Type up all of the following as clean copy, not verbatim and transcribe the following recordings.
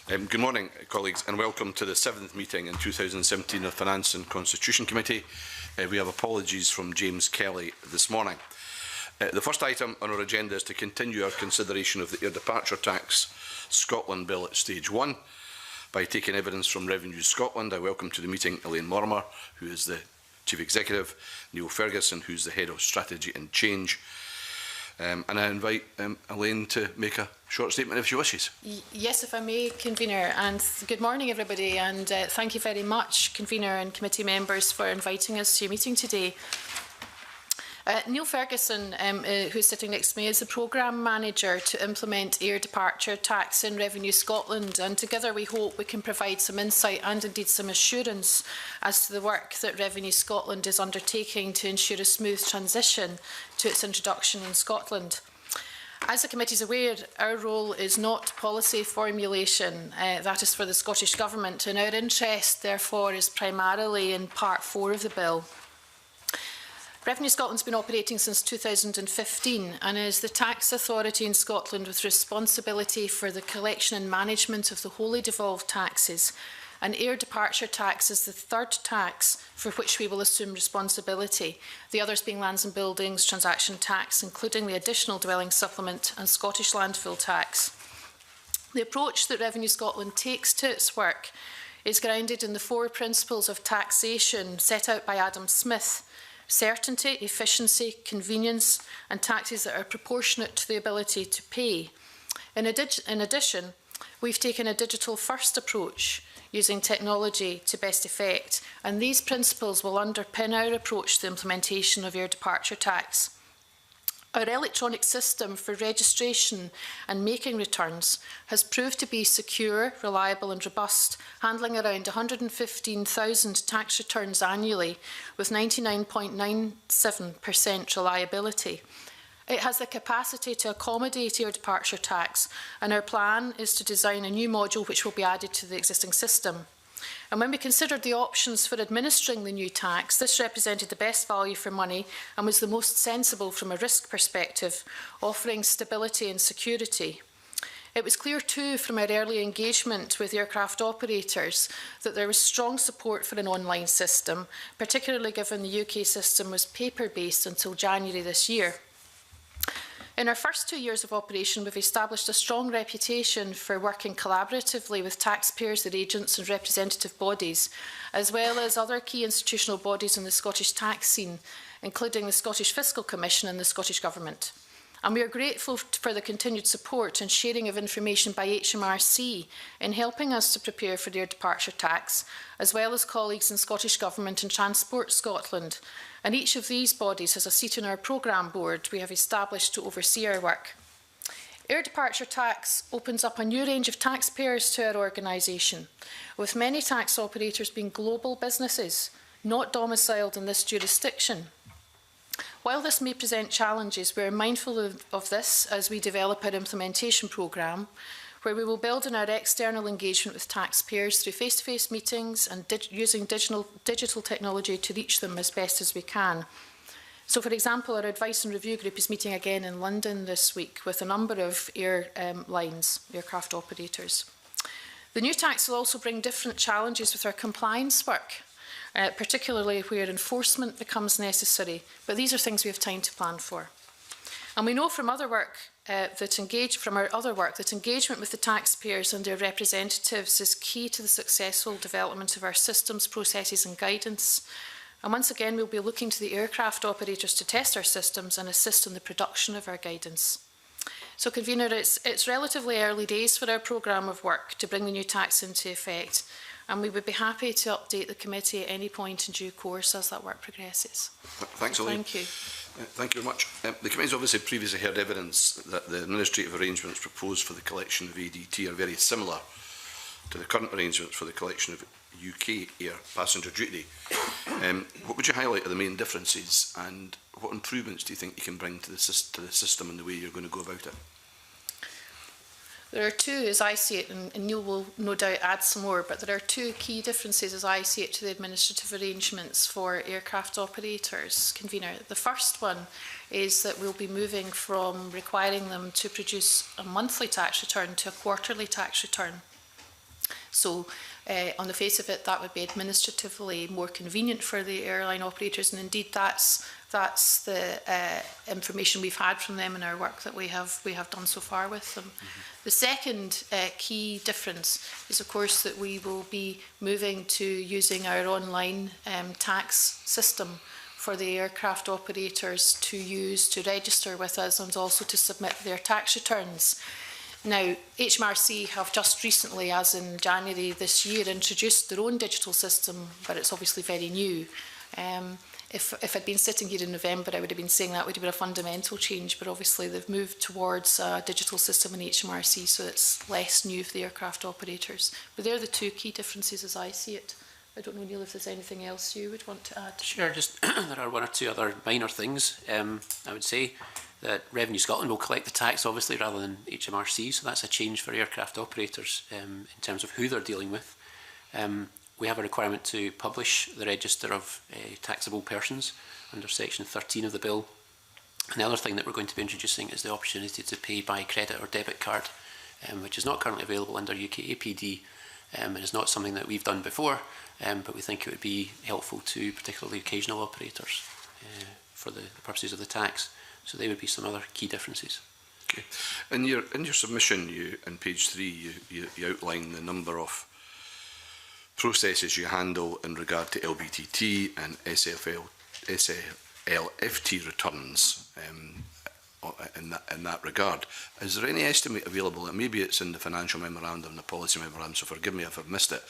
Good morning, colleagues, and welcome to the 7th meeting in 2017 of Finance and Constitution Committee. We have apologies from James Kelly this morning. The first item on our agenda is to continue our consideration of the Air Departure Tax Scotland Bill at Stage 1. By taking evidence from Revenue Scotland, I welcome to the meeting Elaine Mortimer, who is the Chief Executive, Neil Ferguson, who is the Head of Strategy and Change, and I invite Elaine to make a short statement if she wishes. Yes, if I may, Convener, and good morning everybody, and thank you very much, Convener and committee members, for inviting us to your meeting today. Neil Ferguson, who is sitting next to me, is the Programme Manager to implement Air Departure Tax in Revenue Scotland, and together we hope we can provide some insight and indeed some assurance as to the work that Revenue Scotland is undertaking to ensure a smooth transition to its introduction in Scotland. As the committee is aware, our role is not policy formulation, that is for the Scottish Government, and our interest therefore is primarily in Part 4 of the bill. Revenue Scotland has been operating since 2015 and is the tax authority in Scotland with responsibility for the collection and management of the wholly devolved taxes, and air departure tax is the third tax for which we will assume responsibility, the others being lands and buildings, transaction tax, including the additional dwelling supplement and Scottish landfill tax. The approach that Revenue Scotland takes to its work is grounded in the 4 principles of taxation set out by Adam Smith: certainty, efficiency, convenience, and taxes that are proportionate to the ability to pay. In addition, we've taken a digital-first approach using technology to best effect, and these principles will underpin our approach to the implementation of air departure tax. Our electronic system for registration and making returns has proved to be secure, reliable and robust, handling around 115,000 tax returns annually with 99.97% reliability. It has the capacity to accommodate air departure tax, and our plan is to design a new module which will be added to the existing system. And when we considered the options for administering the new tax, this represented the best value for money and was the most sensible from a risk perspective, offering stability and security. It was clear too from our early engagement with aircraft operators that there was strong support for an online system, particularly given the UK system was paper-based until January this year. In our first 2 years of operation, we've established a strong reputation for working collaboratively with taxpayers, their agents and representative bodies, as well as other key institutional bodies in the Scottish tax scene, including the Scottish Fiscal Commission and the Scottish Government. And we are grateful for the continued support and sharing of information by HMRC in helping us to prepare for air departure tax, as well as colleagues in Scottish Government and Transport Scotland. And each of these bodies has a seat in our programme board we have established to oversee our work. Air departure tax opens up a new range of taxpayers to our organisation, with many tax operators being global businesses, not domiciled in this jurisdiction. While this may present challenges, we are mindful of this as we develop our implementation programme, where we will build on our external engagement with taxpayers through face-to-face meetings and using digital technology to reach them as best as we can. So, for example, our Advice and Review Group is meeting again in London this week with a number of aircraft operators. The new tax will also bring different challenges with our compliance work, particularly where enforcement becomes necessary, but these are things we have time to plan for. And we know from other work that engagement with the taxpayers and their representatives is key to the successful development of our systems, processes and guidance. And once again, we'll be looking to the aircraft operators to test our systems and assist in the production of our guidance. So, Convener, it's relatively early days for our programme of work to bring the new tax into effect, and we would be happy to update the committee at any point in due course as that work progresses. Thanks, Elaine. Thank you. Thank you very much. The committee has obviously previously heard evidence that the administrative arrangements proposed for the collection of ADT are very similar to the current arrangements for the collection of UK air passenger duty. What would you highlight are the main differences, and what improvements do you think you can bring to the system and the way you're going to go about it? There are two, as I see it, and Neil will no doubt add some more, but there are two key differences, as I see it, to the administrative arrangements for aircraft operators, Convener. The first one is that we'll be moving from requiring them to produce a monthly tax return to a quarterly tax return. So on the face of it, that would be administratively more convenient for the airline operators, and indeed that's the information we've had from them in our work that we have done so far with them. The second key difference is, of course, that we will be moving to using our online tax system for the aircraft operators to use to register with us and also to submit their tax returns. Now, HMRC have just recently, as in January this year, introduced their own digital system, but it's obviously very new. If I'd been sitting here in November, I would have been saying that would have been a fundamental change, but obviously they've moved towards a digital system in HMRC, so it's less new for the aircraft operators. But they're the two key differences as I see it. I don't know, Neil, if there's anything else you would want to add. Sure, just there are one or two other minor things. I would say that Revenue Scotland will collect the tax, obviously, rather than HMRC, so that's a change for aircraft operators in terms of who they're dealing with. We have a requirement to publish the register of taxable persons under section 13 of the bill. And the other thing that we're going to be introducing is the opportunity to pay by credit or debit card, which is not currently available under UK APD, and is not something that we've done before, but we think it would be helpful to particularly occasional operators for the purposes of the tax. So they would be some other key differences. Okay. In your submission, on page 3, you outline the number of processes you handle in regard to LBTT and SLFT returns in that regard. Is there any estimate available, and maybe it's in the financial memorandum, the policy memorandum, so forgive me if I've missed it,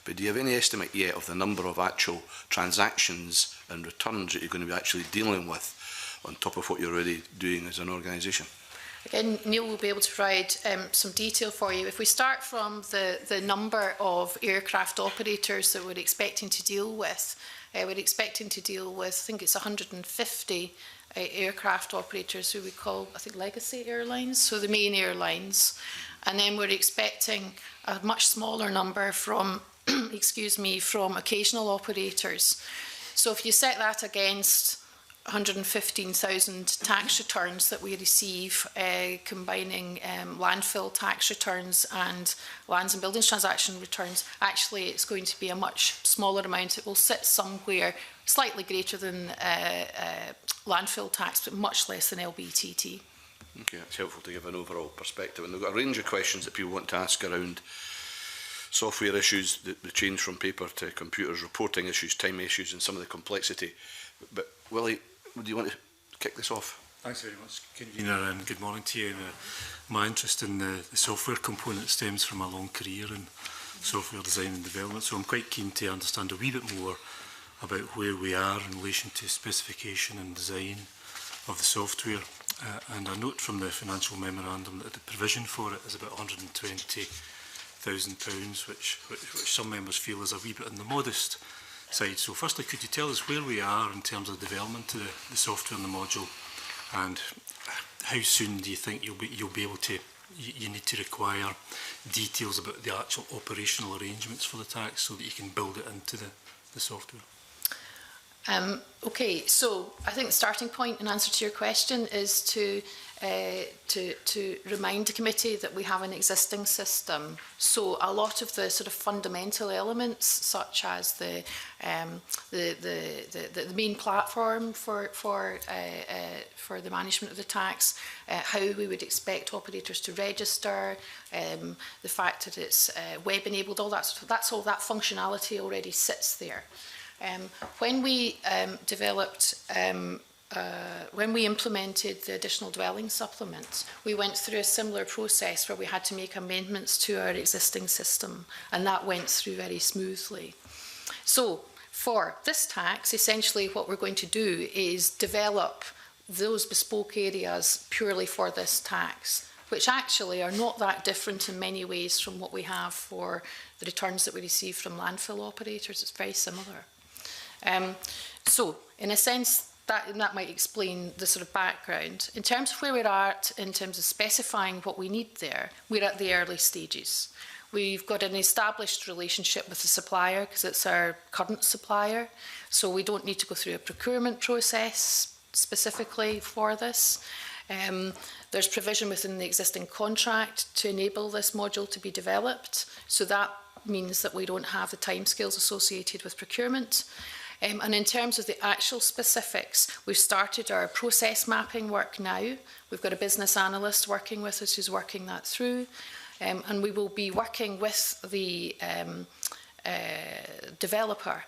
but do you have any estimate yet of the number of actual transactions and returns that you're going to be actually dealing with on top of what you're already doing as an organisation? Again, Neil will be able to provide some detail for you. If we start from the number of aircraft operators that we're expecting to deal with, I think it's 150 aircraft operators who we call, I think, legacy airlines, so the main airlines. And then we're expecting a much smaller number from, from occasional operators. So if you set that against 115,000 tax returns that we receive, combining landfill tax returns and lands and buildings transaction returns, actually it's going to be a much smaller amount. It will sit somewhere slightly greater than landfill tax, but much less than LBTT. Okay, it's helpful to give an overall perspective. And we've got a range of questions that people want to ask around software issues, the change from paper to computers, reporting issues, time issues, and some of the complexity. But Willie, do you want to kick this off? Thanks very much, Convener, and good morning to you. And, my interest in the software component stems from a long career in software design and development, so I'm quite keen to understand a wee bit more about where we are in relation to specification and design of the software. And I note from the financial memorandum that the provision for it is about £120,000, which some members feel is a wee bit on the modest side. So firstly, could you tell us where we are in terms of development of the software and the module, and how soon do you think you'll be able to, you need to require details about the actual operational arrangements for the tax so that you can build it into the software? Okay, so I think the starting point in answer to your question is to remind the committee that we have an existing system. So a lot of the sort of fundamental elements, such as the main platform for the management of the tax, how we would expect operators to register, the fact that it's web enabled, all that all that functionality already sits there. When we when we implemented the additional dwelling supplement, we went through a similar process where we had to make amendments to our existing system, and that went through very smoothly. So for this tax, essentially what we're going to do is develop those bespoke areas purely for this tax, which actually are not that different in many ways from what we have for the returns that we receive from landfill operators. It's very similar. So in a sense, that might explain the sort of background. In terms of where we're at, in terms of specifying what we need there, we're at the early stages. We've got an established relationship with the supplier because it's our current supplier, so we don't need to go through a procurement process specifically for this. There's provision within the existing contract to enable this module to be developed, so that means that we don't have the timescales associated with procurement. And in terms of the actual specifics, we've started our process mapping work now. We've got a business analyst working with us who's working that through. And we will be working with the developer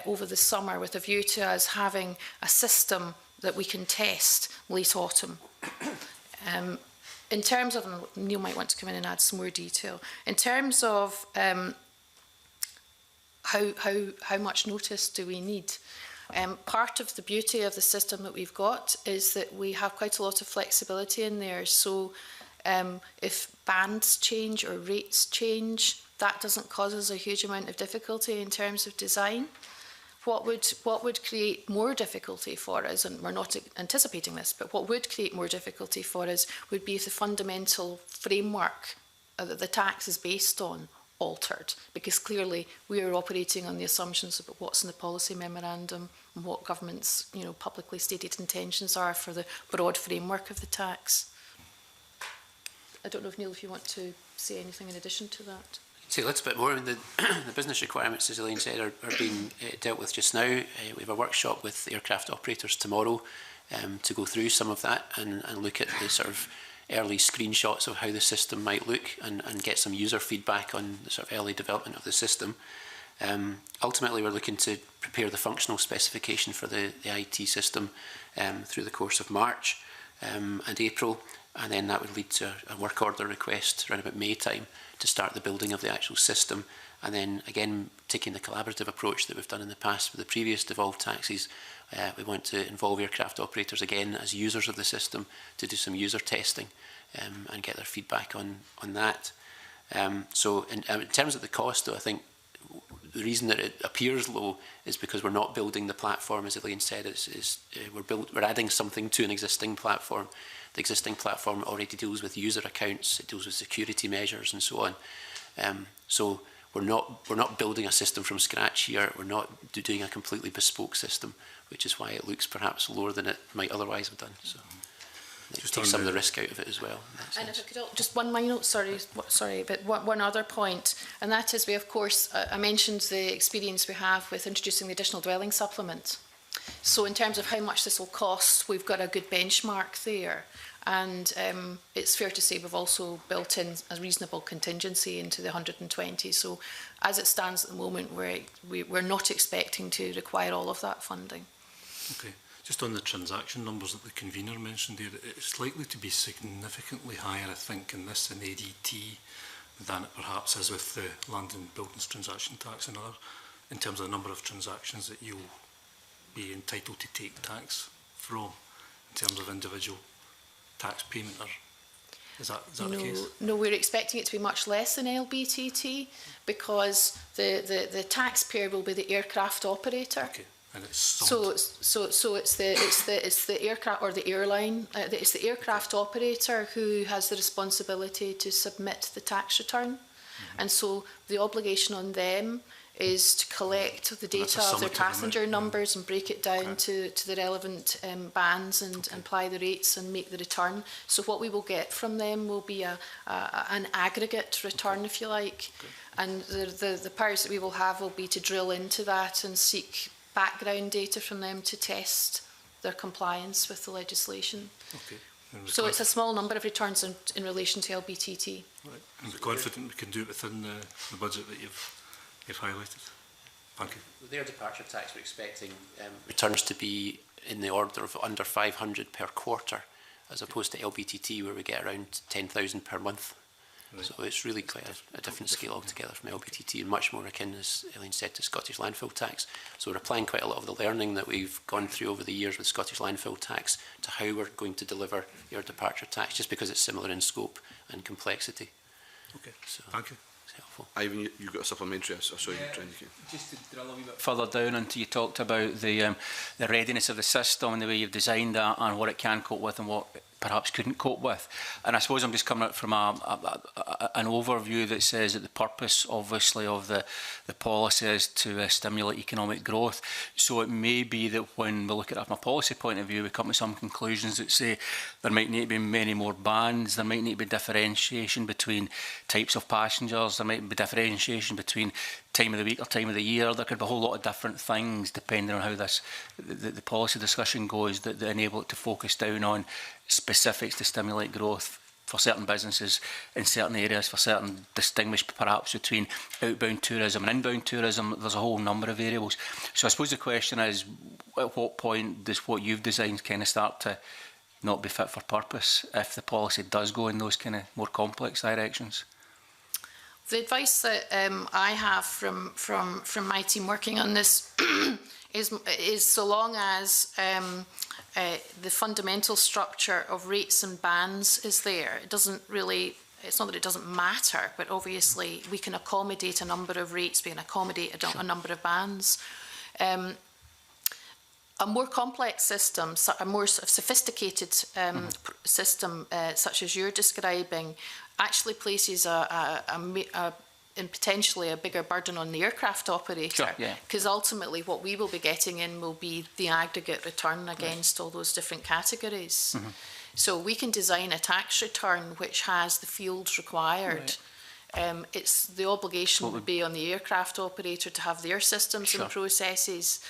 over the summer with a view to us having a system that we can test late autumn. In terms of, and Neil might want to come in and add some more detail, in terms of how much notice do we need? Part of the beauty of the system that we've got is that we have quite a lot of flexibility in there. So if bands change or rates change, that doesn't cause us a huge amount of difficulty in terms of design. What would create more difficulty for us, and we're not anticipating this, but what would create more difficulty for us would be if the fundamental framework that the tax is based on altered, because clearly we are operating on the assumptions about what's in the policy memorandum and what government's publicly stated intentions are for the broad framework of the tax. I don't know if Neil, if you want to say anything in addition to that. Say a little bit more. I mean, the business requirements, as Elaine said, are being dealt with just now. We have a workshop with aircraft operators tomorrow to go through some of that and look at the sort of early screenshots of how the system might look and get some user feedback on the sort of early development of the system. Ultimately, we're looking to prepare the functional specification for the IT system through the course of March and April, and then that would lead to a work order request around about May time to start the building of the actual system. And then again, taking the collaborative approach that we've done in the past with the previous devolved taxes, we want to involve aircraft operators again as users of the system to do some user testing and get their feedback on that. So in terms of the cost, though, I think the reason that it appears low is because we're not building the platform, as Elaine said, we're adding something to an existing platform. The existing platform already deals with user accounts, it deals with security measures and so on. So we're not building a system from scratch here. We're not doing a completely bespoke system, which is why it looks perhaps lower than it might otherwise have done. So it takes some of the risk out of it as well. And if I could, just one minor, sorry, but one other point, and that is we, of course, I mentioned the experience we have with introducing the additional dwelling supplement. So in terms of how much this will cost, we've got a good benchmark there. And it's fair to say we've also built in a reasonable contingency into the 120. So as it stands at the moment, we're not expecting to require all of that funding. Okay. Just on the transaction numbers that the convener mentioned there, it's likely to be significantly higher, I think, in this in ADT than it perhaps is with the land and buildings transaction tax and other, in terms of the number of transactions that you'll be entitled to take tax from, in terms of individual tax payment, or is that the case? No, we're expecting it to be much less than LBTT because the taxpayer will be the aircraft operator. Okay. And it's so it's the aircraft or the airline. It's the aircraft operator who has the responsibility to submit the tax return, and so the obligation on them is to collect the data of their passenger numbers and break it down to the relevant bands and apply the rates and make the return. So what we will get from them will be an aggregate return, if you like, and the powers that we will have will be to drill into that and seek background data from them to test their compliance with the legislation. Okay. So it's a small number of returns in relation to LBTT. Right. And we're confident we can do it within the budget that you've highlighted. Thank you. With their departure tax, we're expecting returns to be in the order of under 500 per quarter, as opposed to LBTT, where we get around 10,000 per month. Right. So it's really quite a different scale altogether from LBTT, and much more akin, as Elaine said, to Scottish landfill tax. So we're applying quite a lot of the learning that we've gone through over the years with Scottish landfill tax to how we're going to deliver your departure tax, just because it's similar in scope and complexity. Okay, so thank you. Helpful. Ivan, you've got a supplementary. I saw you trying to. Just to drill a wee bit further down into, you talked about the readiness of the system and the way you've designed that and what it can cope with and what perhaps couldn't cope with. And I suppose I'm just coming out from an overview that says that the purpose, obviously, of the policy is to stimulate economic growth. So it may be that when we look at it from a policy point of view, we come to some conclusions that say there might need to be many more bands, there might need to be differentiation between types of passengers, there might be differentiation between time of the week or time of the year. There could be a whole lot of different things depending on how the policy discussion goes that enable it to focus down on specifics to stimulate growth for certain businesses in certain areas, for certain distinguish perhaps between outbound tourism and inbound tourism. There's a whole number of variables. So I suppose the question is, at what point does what you've designed kind of start to not be fit for purpose if the policy does go in those kind of more complex directions? The advice that I have from my team working on this is so long as the fundamental structure of rates and bands is there, it doesn't really, it's not that it doesn't matter, but obviously we can accommodate a number of rates, we can accommodate a number of bands. A more complex system, a more sort of sophisticated system, such as you're describing, actually places in potentially a bigger burden on the aircraft operator, because ultimately what we will be getting in will be the aggregate return against all those different categories. So we can design a tax return which has the fields required. It's the obligation would be on the aircraft operator to have their systems and processes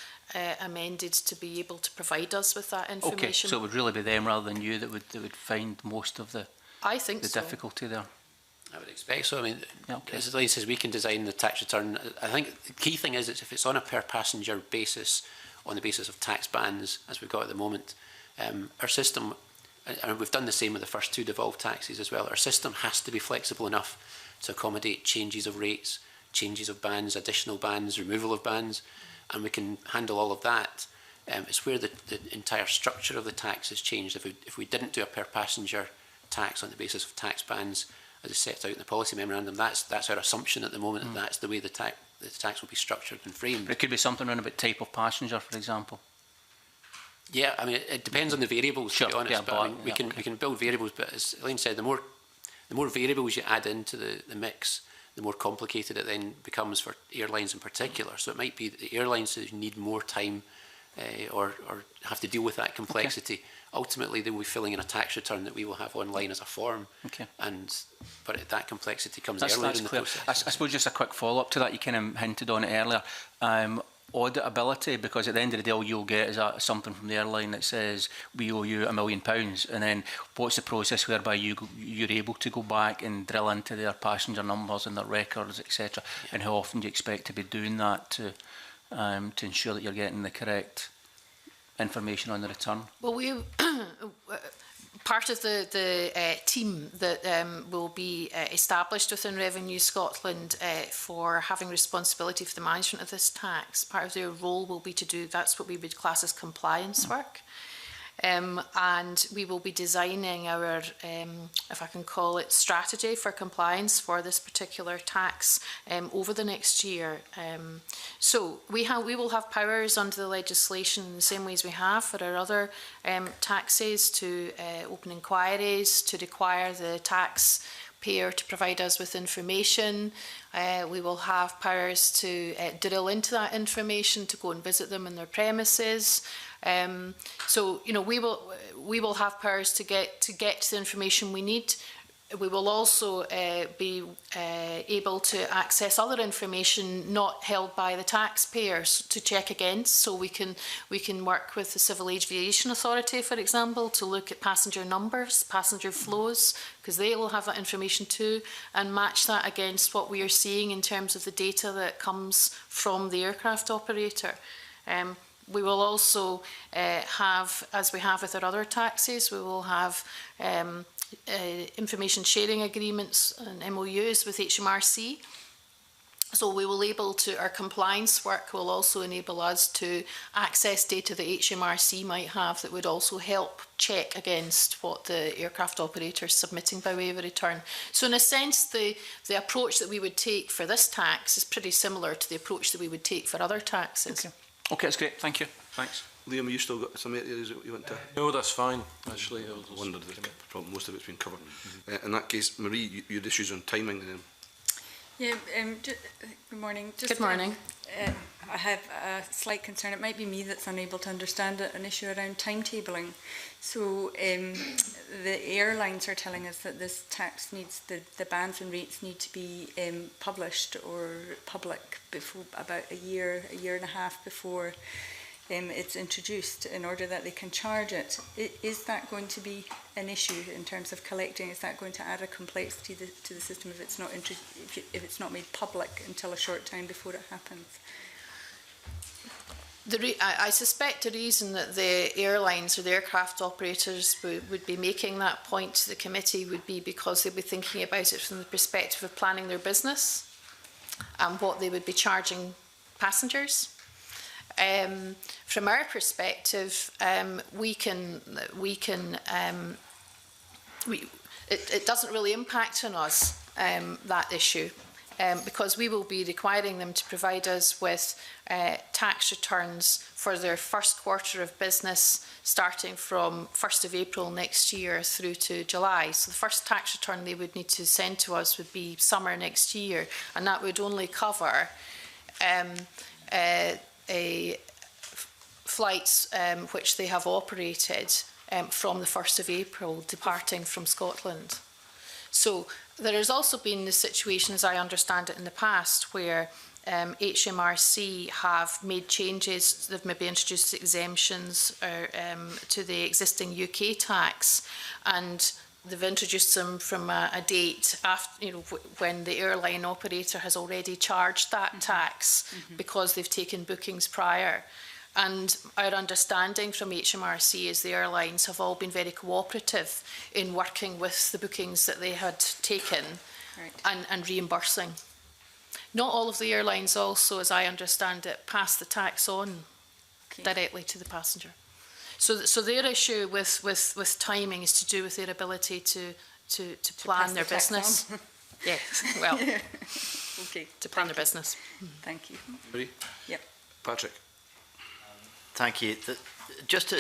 amended to be able to provide us with that information. Okay, so it would really be them rather than you that would find most of the difficulty there. I would expect so. I mean, as Elaine says, we can design the tax return. I think the key thing is if it's on a per passenger basis, on the basis of tax bands, as we've got at the moment, our system, and we've done the same with the first two devolved taxes as well, our system has to be flexible enough to accommodate changes of rates, changes of bands, additional bands, removal of bands, and we can handle all of that. It's where the entire structure of the tax has changed. If we didn't do a per passenger tax on the basis of tax bands, as is set out in the policy memorandum, that's our assumption at the moment, and that's the way the tax will be structured and framed. But it could be something around about type of passenger, for example. Yeah, I mean, it depends on the variables, to be honest. But I mean, we can build variables, but as Elaine said, the more variables you add into the mix, the more complicated it then becomes for airlines in particular. So it might be that the airlines who need more time or have to deal with that complexity. Ultimately, they will be filling in a tax return that we will have online as a form. But that complexity comes earlier in the process. I suppose just a quick follow-up to that, you kind of hinted on it earlier. Auditability, because at the end of the day, all you'll get is something from the airline that says, we owe you £1 million. And then what's the process whereby you're able to go back and drill into their passenger numbers and their records, etc. And how often do you expect to be doing that to ensure that you're getting the correct information on the return? Well, we part of the team that will be established within Revenue Scotland for having responsibility for the management of this tax, part of their role will be to do, that's what we would class as compliance work. And we will be designing our, if I can call it, strategy for compliance for this particular tax over the next year. So we will have powers under the legislation in the same ways we have for our other taxes to open inquiries, to require the taxpayer to provide us with information. We will have powers to drill into that information, to go and visit them in their premises. So, you know, we will have powers to get to the information we need. We will also be able to access other information not held by the taxpayers to check against. So we can work with the Civil Aviation Authority, for example, to look at passenger numbers, passenger flows, because they will have that information too, and match that against what we are seeing in terms of the data that comes from the aircraft operator. We will also have, as we have with our other taxes, we will have information sharing agreements and MOUs with HMRC. So we will our compliance work will also enable us to access data that HMRC might have that would also help check against what the aircraft operator is submitting by way of a return. So in a sense, the approach that we would take for this tax is pretty similar to the approach that we would take for other taxes. Okay, that's great. Thank you. Thanks. Liam, you still got some areas that you want to? No, that's fine, actually. I wondered if probably most of it's been covered. In that case, Marie, you had issues on timing. Yeah, good morning. Good morning. I have a slight concern. It might be me that's unable to understand it, an issue around timetabling. So the airlines are telling us that this tax needs, the bands and rates need to be published or public before about a year and a half before it's introduced, in order that they can charge it. Is that going to be an issue in terms of collecting? Is that going to add a complexity to the system if it's not if it's not made public until a short time before it happens? I suspect the reason that the airlines or the aircraft operators would be making that point to the committee would be because they'd be thinking about it from the perspective of planning their business and what they would be charging passengers. From our perspective, it doesn't really impact on us, that issue. Because we will be requiring them to provide us with tax returns for their first quarter of business starting from 1st of April next year through to July. So the first tax return they would need to send to us would be summer next year, and that would only cover flights which they have operated from the 1st of April departing from Scotland. So there has also been the situation, as I understand it, in the past where HMRC have made changes. They've maybe introduced exemptions to the existing UK tax, and they've introduced them from a date after, when the airline operator has already charged that tax because they've taken bookings prior. And our understanding from HMRC is the airlines have all been very cooperative in working with the bookings that they had taken and reimbursing. Not all of the airlines also, as I understand it, pass the tax on directly to the passenger. So their issue with timing is to do with their ability to plan their business. Yes, well, to plan their business. Thank you. Marie? Yep. Patrick? Thank you. Just to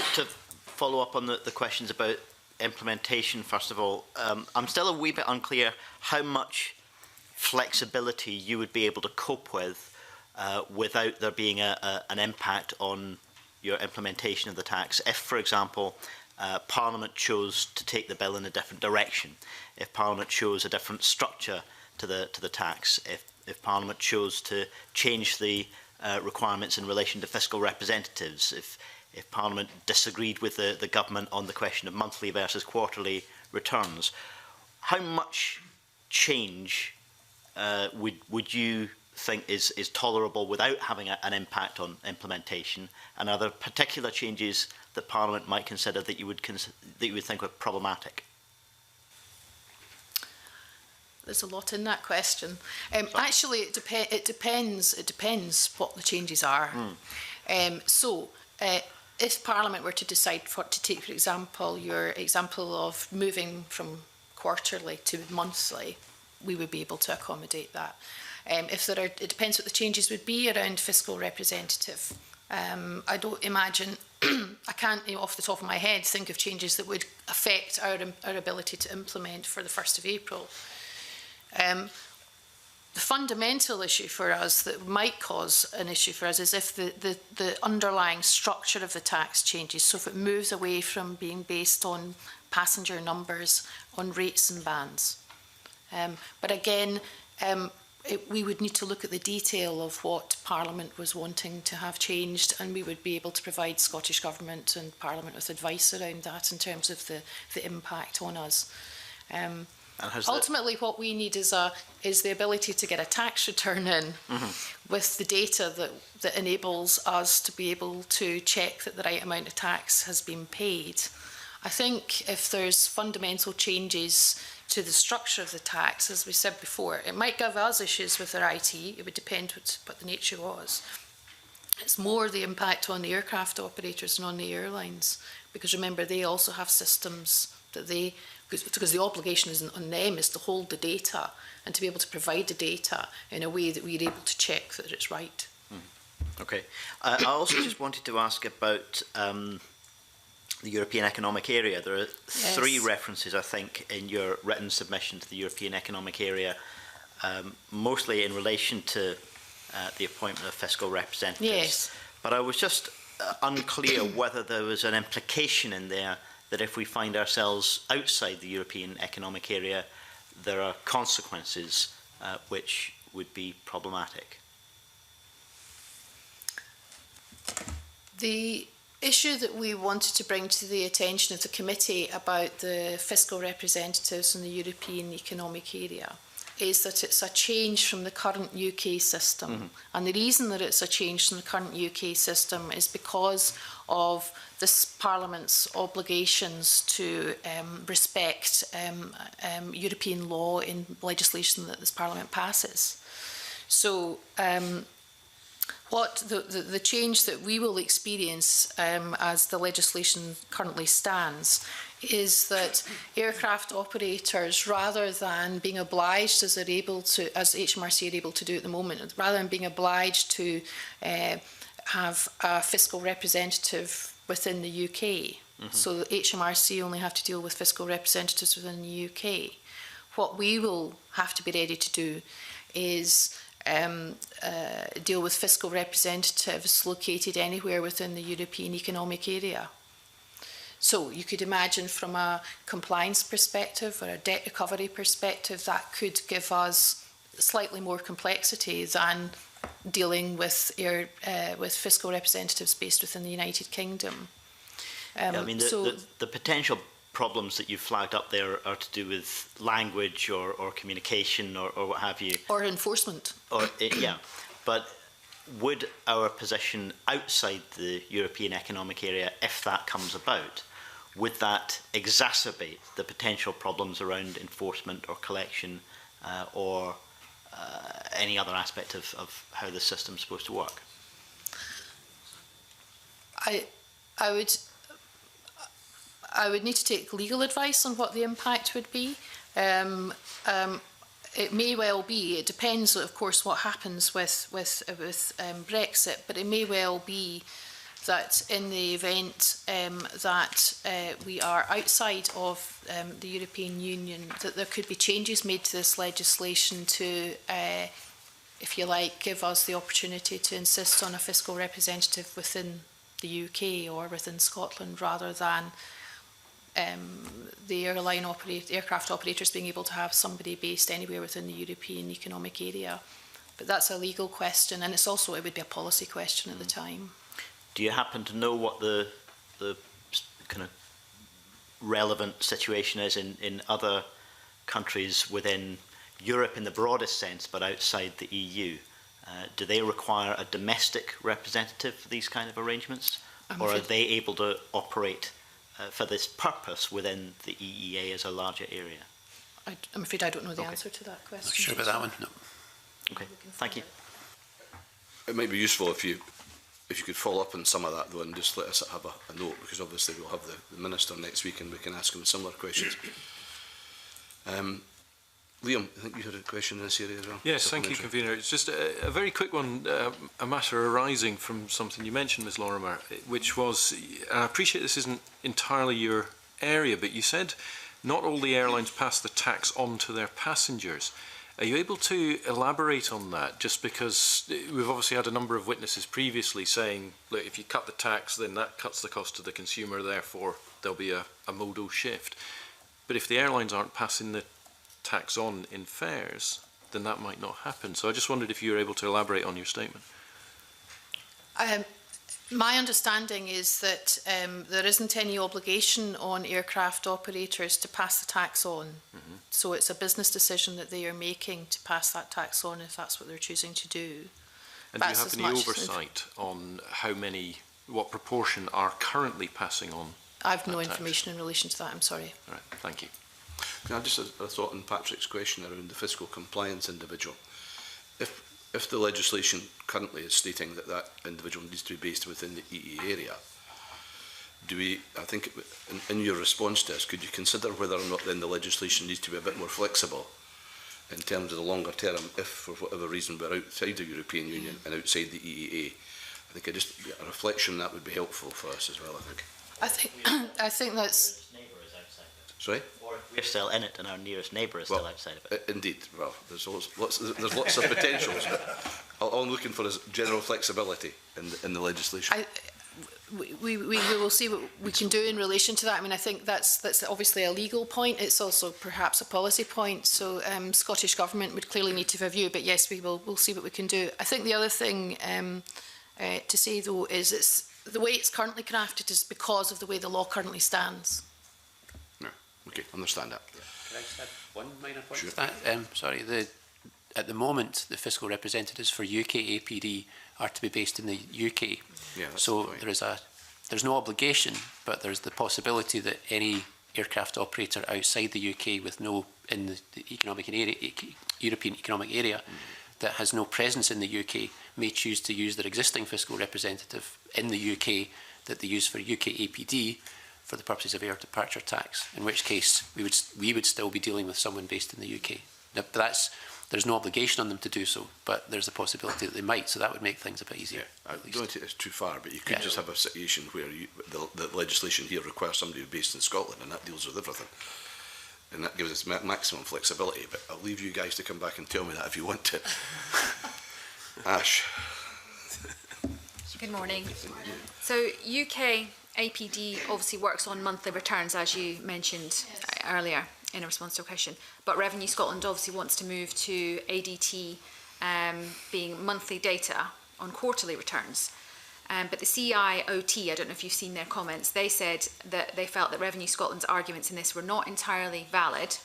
follow up on the questions about implementation, first of all, I'm still a wee bit unclear how much flexibility you would be able to cope with without there being an impact on your implementation of the tax. If, for example, Parliament chose to take the bill in a different direction, if Parliament chose a different structure to the tax, if Parliament chose to change the requirements in relation to fiscal representatives, if Parliament disagreed with the government on the question of monthly versus quarterly returns, how much change would you think is tolerable without having an impact on implementation? And are there particular changes that Parliament might consider that you would think were problematic? There's a lot in that question. Actually, it depends what the changes are. If Parliament were to decide to take, for example, your example of moving from quarterly to monthly, we would be able to accommodate that. It depends what the changes would be around fiscal representative. I don't imagine, I can't off the top of my head think of changes that would affect our ability to implement for the 1st of April. The fundamental issue for us that might cause an issue for us is if the underlying structure of the tax changes. So if it moves away from being based on passenger numbers, on rates and bands. But again, we would need to look at the detail of what Parliament was wanting to have changed, and we would be able to provide Scottish Government and Parliament with advice around that in terms of the impact on us. Ultimately, what we need is the ability to get a tax return in with the data that enables us to be able to check that the right amount of tax has been paid. I think if there's fundamental changes to the structure of the tax, as we said before, it might give us issues with our IT. It would depend what the nature was. It's more the impact on the aircraft operators and on the airlines, because remember, they also have systems that because the obligation isn't on them is to hold the data and to be able to provide the data in a way that we're able to check that it's right. Okay. I also just wanted to ask about the European Economic Area. There are three references, I think, in your written submission to the European Economic Area, mostly in relation to the appointment of fiscal representatives. Yes. But I was just unclear whether there was an implication in there that if we find ourselves outside the European Economic Area, there are consequences which would be problematic. The issue that we wanted to bring to the attention of the committee about the fiscal representatives in the European Economic Area is that it's a change from the current UK system. Mm-hmm. And the reason that it's a change from the current UK system is because of this Parliament's obligations to respect European law in legislation that this Parliament passes. So what the change that we will experience as the legislation currently stands is that aircraft operators, rather than being obliged as they're able to, as HMRC are able to do at the moment, rather than being obliged to have a fiscal representative within the UK, so the HMRC only have to deal with fiscal representatives within the UK, what we will have to be ready to do is deal with fiscal representatives located anywhere within the European Economic Area. So you could imagine from a compliance perspective or a debt recovery perspective, that could give us slightly more complexity than dealing with fiscal representatives based within the United Kingdom. Yeah, I mean, the potential problems that you've flagged up there are to do with language or communication or what have you. Or enforcement. Or, yeah, but would our position outside the European Economic Area, if that comes about, would that exacerbate the potential problems around enforcement or collection or any other aspect of how the system's supposed to work? I would need to take legal advice on what the impact would be. It may well be, it depends of course what happens with Brexit, but it may well be that in the event that we are outside of the European Union, that there could be changes made to this legislation to, if you like, give us the opportunity to insist on a fiscal representative within the UK or within Scotland, rather than the aircraft operators being able to have somebody based anywhere within the European Economic Area. But that's a legal question, and it would be a policy question at the time. Do you happen to know what the kind of relevant situation is in other countries within Europe in the broadest sense, but outside the EU? Do they require a domestic representative for these kind of arrangements, or are they able to operate for this purpose within the EEA as a larger area? I'm afraid I don't know the answer to that question. Not sure about that one. No. Okay, thank you. It might be useful if you could follow up on some of that though, and just let us have a note, because obviously we'll have the Minister next week and we can ask him similar questions. Liam, I think you had a question in this area as well. Yes, thank you, Convener. It's just a very quick one, a matter arising from something you mentioned, Ms Lorimer, which was, I appreciate this isn't entirely your area, but you said not all the airlines pass the tax on to their passengers. Are you able to elaborate on that? Just because we've obviously had a number of witnesses previously saying, look, if you cut the tax, then that cuts the cost to the consumer, therefore there'll be a modal shift. But if the airlines aren't passing the tax on in fares, then that might not happen. So I just wondered if you were able to elaborate on your statement. My understanding is that there isn't any obligation on aircraft operators to pass the tax on. Mm-hmm. So it's a business decision that they are making to pass that tax on if that's what they're choosing to do. And do you have any oversight on what proportion are currently passing on? I have no information in relation to that, I'm sorry. All right, thank you. Can I just a thought on Patrick's question around the fiscal compliance individual? If the legislation currently is stating that individual needs to be based within the EE area, I think in your response to this, could you consider whether or not then the legislation needs to be a bit more flexible in terms of the longer term, if for whatever reason we're outside the European Union and outside the EEA, I think a reflection that would be helpful for us as well, I think. I think that's... Sorry? Or if we're still in it and our nearest neighbour is still outside of it. Indeed. Well, there's lots of potentials. But all I'm looking for is general flexibility in the legislation. We will see what we can do in relation to that. I mean, I think that's obviously a legal point. It's also perhaps a policy point. So Scottish Government would clearly need to have a view. But yes, we'll see what we can do. I think the other thing to say, though, is the way it's currently crafted is because of the way the law currently stands. No, okay, understand that. Can I just add one minor point Sure. to that? Sorry, at the moment, the fiscal representatives for UK APD are to be based in the UK. Yeah, that's so the point. there's no obligation, but there's the possibility that any aircraft operator outside the UK with no in the economic area, European Economic Area that has no presence in the UK may choose to use their existing fiscal representative in the UK that they use for UK APD for the purposes of air departure tax, in which case we would still be dealing with someone based in the UK. Now, there's no obligation on them to do so, but there's a possibility that they might, so that would make things a bit easier. Yeah, I don't take this too far, but you could just have a situation where the legislation here requires somebody based in Scotland, and that deals with everything. And that gives us maximum flexibility, but I'll leave you guys to come back and tell me that if you want to. Ash. Good morning. So UK APD obviously works on monthly returns, as you mentioned earlier in a response to a question, but Revenue Scotland obviously wants to move to ADT being monthly data on quarterly returns. But the CIOT, I don't know if you've seen their comments, they said that they felt that Revenue Scotland's arguments in this were not entirely valid.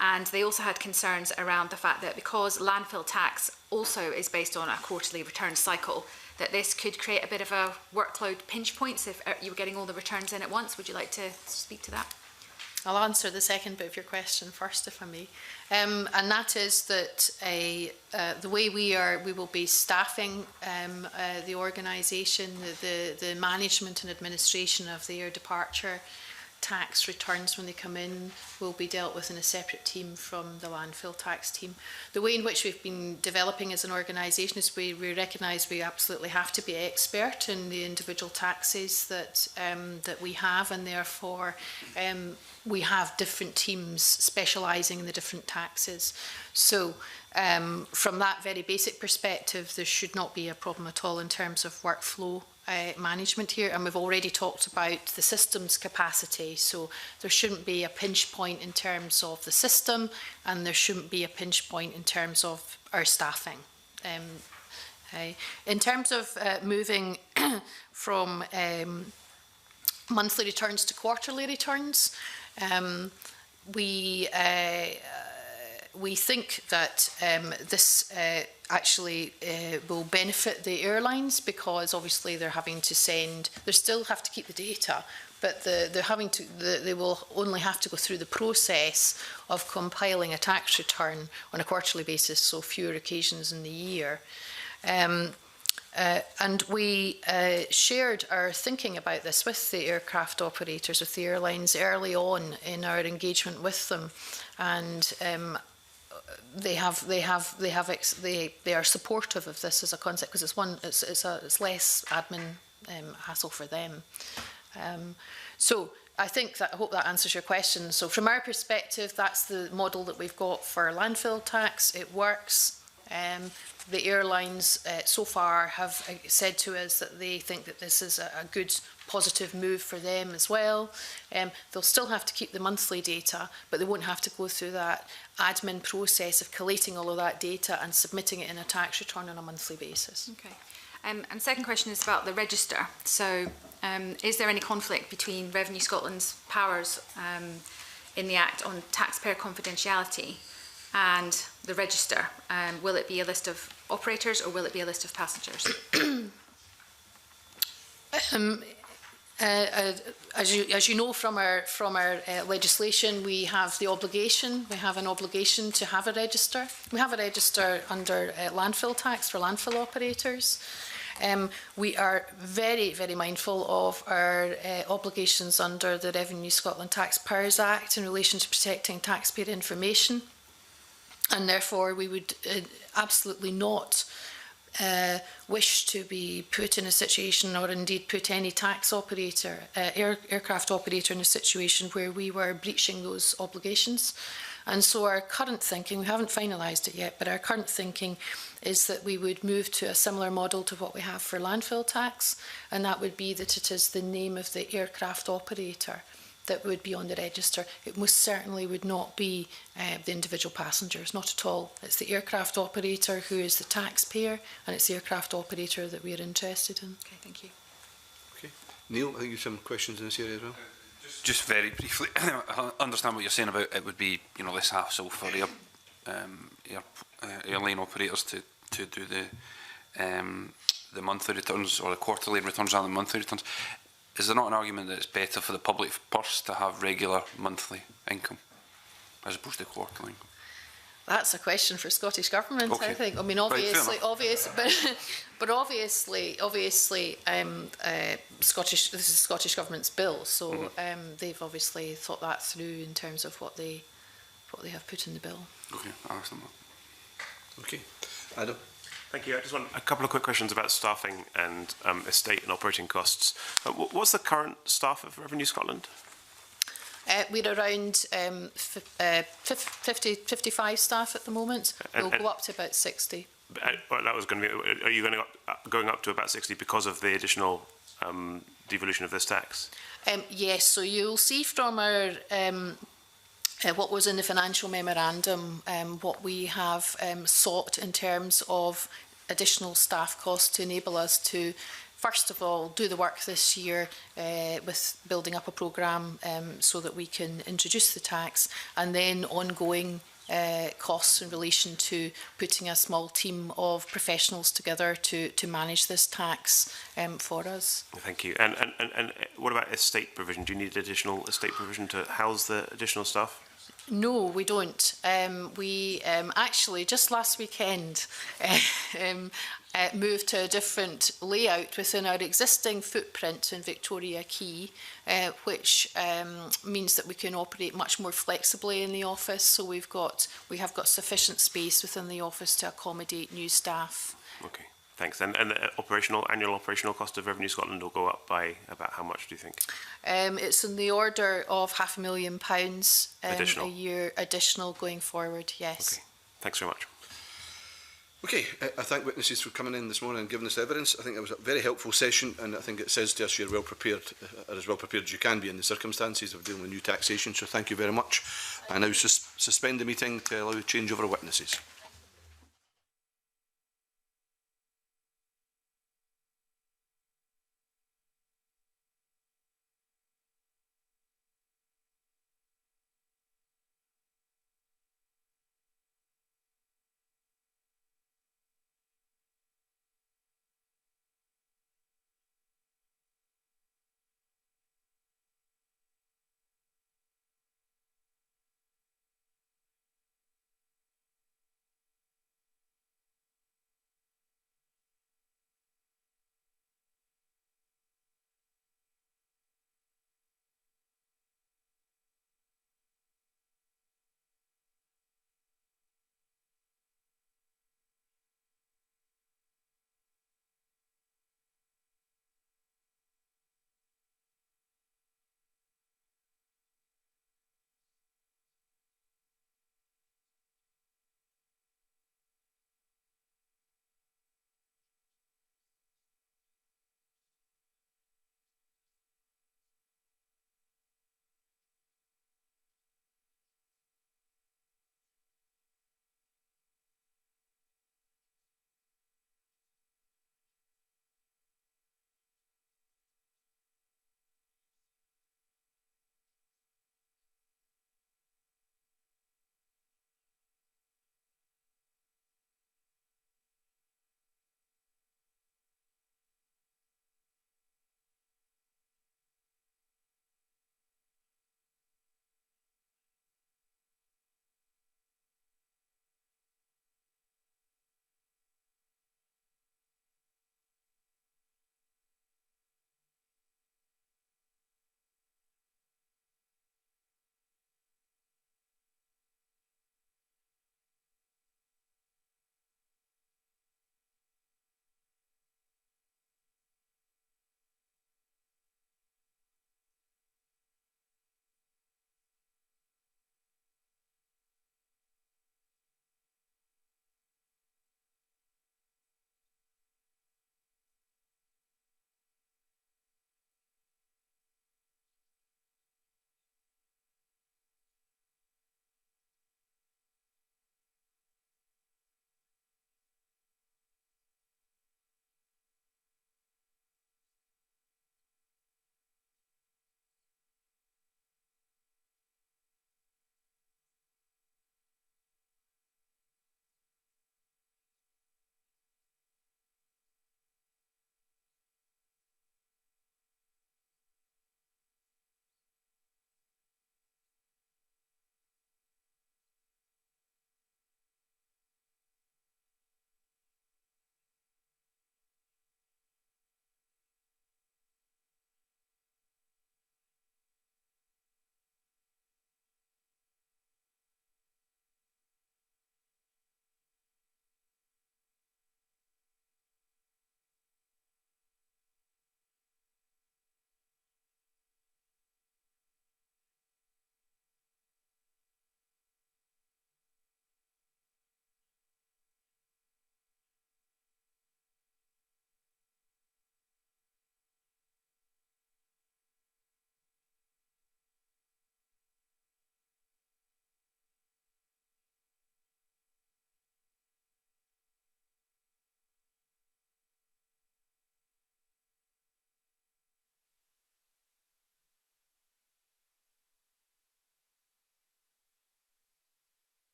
And they also had concerns around the fact that because landfill tax also is based on a quarterly return cycle, that this could create a bit of a workload pinch points if you were getting all the returns in at once. Would you like to speak to that? I'll answer the second bit of your question first, if I may. And that is that the way we will be staffing the organisation, the management and administration of the air departure tax returns when they come in will be dealt with in a separate team from the landfill tax team. The way in which we've been developing as an organisation is we recognise we absolutely have to be expert in the individual taxes that we have, and therefore we have different teams specialising in the different taxes. So from that very basic perspective, there should not be a problem at all in terms of workflow management here, and we've already talked about the system's capacity, so there shouldn't be a pinch point in terms of the system, and there shouldn't be a pinch point in terms of our staffing. In terms of moving from monthly returns to quarterly returns, we think that this actually will benefit the airlines, because obviously they still have to keep the data, but they will only have to go through the process of compiling a tax return on a quarterly basis, so fewer occasions in the year. And we shared our thinking about this with the aircraft operators, with the airlines early on in our engagement with them, and they are supportive of this as a concept, because it's less admin hassle for them. So I hope that answers your question. So from our perspective, that's the model that we've got for landfill tax. It works. The airlines so far have said to us that they think that this is a good positive move for them as well. They'll still have to keep the monthly data, but they won't have to go through that admin process of collating all of that data and submitting it in a tax return on a monthly basis. Okay. And the second question is about the register. So is there any conflict between Revenue Scotland's powers in the Act on taxpayer confidentiality and the register? Will it be a list of operators, or will it be a list of passengers? As you know from our legislation, we have an obligation to have a register. We have a register under landfill tax for landfill operators. We are very, very mindful of our obligations under the Revenue Scotland Tax Powers Act in relation to protecting taxpayer information. And therefore, we would absolutely not wish to be put in a situation, or indeed put any tax operator, aircraft operator in a situation where we were breaching those obligations. And so our current thinking, we haven't finalised it yet, but our current thinking is that we would move to a similar model to what we have for landfill tax, and that would be that it is the name of the aircraft operator that would be on the register. It most certainly would not be the individual passengers, not at all. It's the aircraft operator who is the taxpayer, and it's the aircraft operator that we are interested in. Okay, thank you. Okay. Neil, I think you have some questions in this area as well. Just very briefly, I understand what you're saying about it would be, you know, less hassle for airline operators to do the monthly returns or the quarterly returns and the monthly returns. Is there not an argument that it's better for the public purse to have regular monthly income as opposed to quarterly income? That's a question for Scottish Government, Okay. I think. I mean, obviously, Scottish. This is Scottish Government's bill, so they've obviously thought that through in terms of what they have put in the bill. Okay, I understand that. Okay, Adam. Thank you. I just want a couple of quick questions about staffing and estate and operating costs. What's the current staff of Revenue Scotland? We're around 55 staff at the moment. We'll go up to about 60. Well, that was going to be. Are you going up to about 60 because of the additional devolution of this tax? Yes. So you'll see from our what was in the financial memorandum, what we have sought in terms of additional staff costs to enable us to, first of all, do the work this year with building up a programme so that we can introduce the tax, and then ongoing costs in relation to putting a small team of professionals together to manage this tax for us. Thank you. And what about estate provision? Do you need additional estate provision to house the additional staff? No, we don't. We actually, just last weekend, moved to a different layout within our existing footprint in Victoria Quay, which means that we can operate much more flexibly in the office. So we have got sufficient space within the office to accommodate new staff. Okay, thanks. And the annual operational cost of Revenue Scotland will go up by about how much, do you think? It's in the order of £500,000 additional. A year additional going forward, yes. Okay, thanks very much. Okay, I thank witnesses for coming in this morning and giving us evidence. I think it was a very helpful session, and I think it says to us you're well prepared, or as well prepared as you can be in the circumstances of dealing with new taxation. So thank you very much. I now suspend the meeting to allow changeover of witnesses.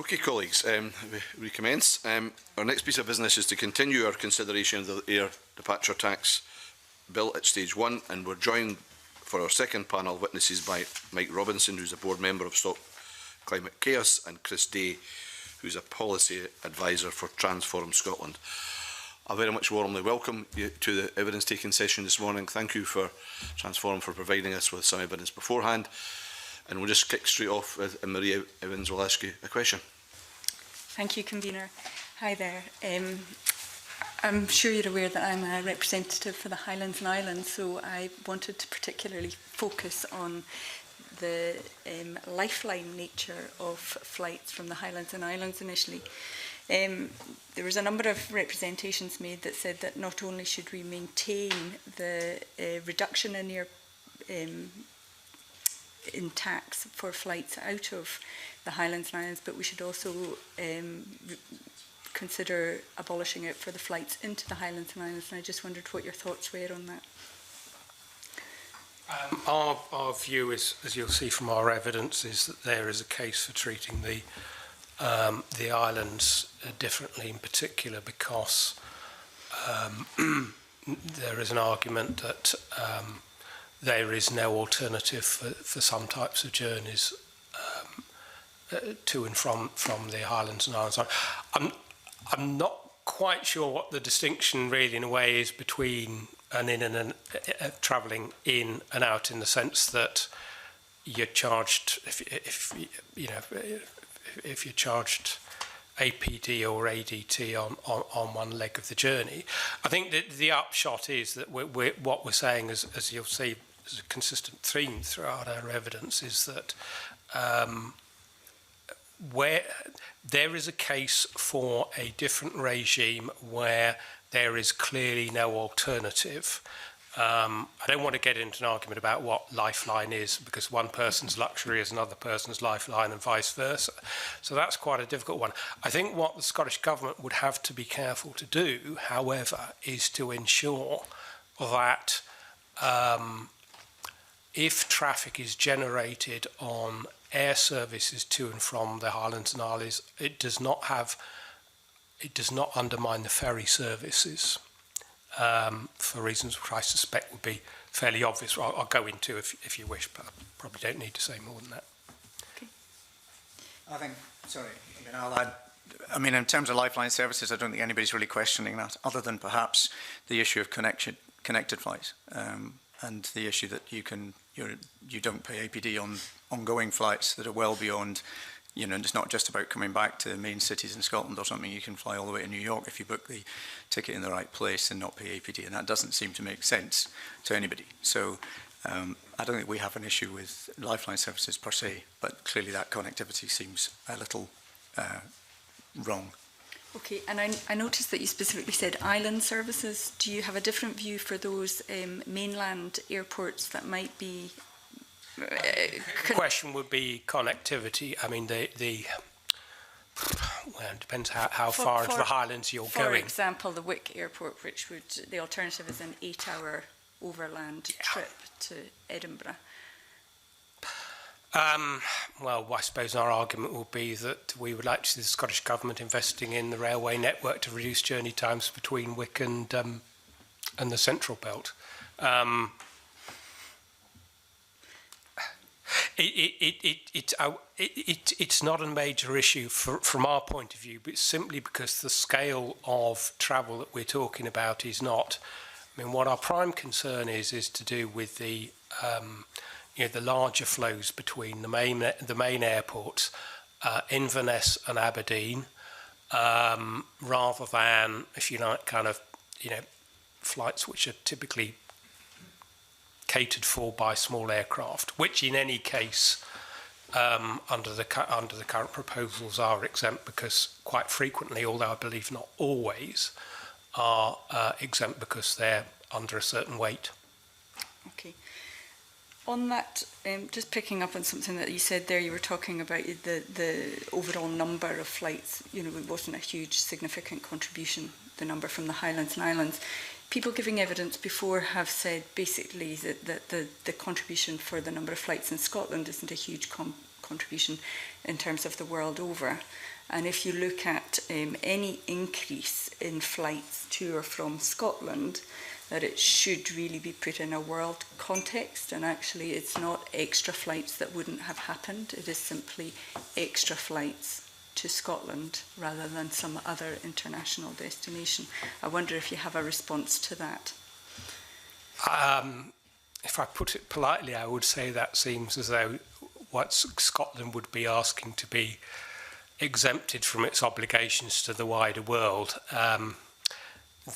Okay, colleagues, we recommence. Our next piece of business is to continue our consideration of the air departure tax bill at stage 1, and we're joined for our second panel of witnesses by Mike Robinson, who's a board member of Stop Climate Chaos, and Chris Day, who's a policy advisor for Transform Scotland. I very much warmly welcome you to the evidence-taking session this morning. Thank you for Transform for providing us with some evidence beforehand. And we'll just kick straight off with Maria Evans will ask you a question. Thank you, Convener. Hi there. I'm sure you're aware that I'm a representative for the Highlands and Islands, so I wanted to particularly focus on the lifeline nature of flights from the Highlands and Islands initially. There was a number of representations made that said that not only should we maintain the reduction in air in tax for flights out of the Highlands and Islands, but we should also consider abolishing it for the flights into the Highlands and Islands. And I just wondered what your thoughts were on that. Our view is, as you'll see from our evidence, is that there is a case for treating the islands differently, in particular because there is an argument that there is no alternative for some types of journeys to and from the Highlands and Islands. I'm not quite sure what the distinction really in a way is between an in and travelling in and out, in the sense that you're charged if you're charged APD or ADT on one leg of the journey. I think that the upshot is that what we're saying, as you'll see, is a consistent theme throughout our evidence, is that where there is a case for a different regime where there is clearly no alternative. I don't want to get into an argument about what lifeline is, because one person's luxury is another person's lifeline and vice versa. So that's quite a difficult one. I think what the Scottish Government would have to be careful to do, however, is to ensure that if traffic is generated on air services to and from the Highlands and Islands, it does not undermine the ferry services. For reasons which I suspect would be fairly obvious. I'll go into if you wish, but I probably don't need to say more than that. Okay. I'll add, in terms of lifeline services, I don't think anybody's really questioning that, other than perhaps the issue of connected flights, and the issue that you don't pay APD on ongoing flights that are well beyond. It's not just about coming back to the main cities in Scotland or something. You can fly all the way to New York if you book the ticket in the right place and not pay APD, and that doesn't seem to make sense to anybody. So I don't think we have an issue with lifeline services per se, but clearly that connectivity seems a little wrong. Okay, and I noticed that you specifically said island services. Do you have a different view for those mainland airports that might be... The question would be connectivity. Well, it depends how far into the Highlands you're going. For example, the Wick Airport, which would, the alternative is an 8-hour overland trip to Edinburgh. Well, I suppose our argument will be that we would like to see the Scottish Government investing in the railway network to reduce journey times between Wick and the Central Belt. It's not a major issue from our point of view, but simply because the scale of travel that we're talking about is not. What our prime concern is to do with the the larger flows between the main airports, Inverness and Aberdeen, rather than, if you like, flights which are typically catered for by small aircraft, which in any case under the current proposals are exempt, because quite frequently, although I believe not always, are exempt because they're under a certain weight. Okay. On that, just picking up on something that you said there, you were talking about the overall number of flights. It wasn't a huge significant contribution, the number from the Highlands and Islands. People giving evidence before have said basically that the contribution for the number of flights in Scotland isn't a huge contribution in terms of the world over. And if you look at any increase in flights to or from Scotland, that it should really be put in a world context, and actually it's not extra flights that wouldn't have happened, it is simply extra flights to Scotland rather than some other international destination. I wonder if you have a response to that. If I put it politely, I would say that seems as though what Scotland would be asking to be exempted from its obligations to the wider world.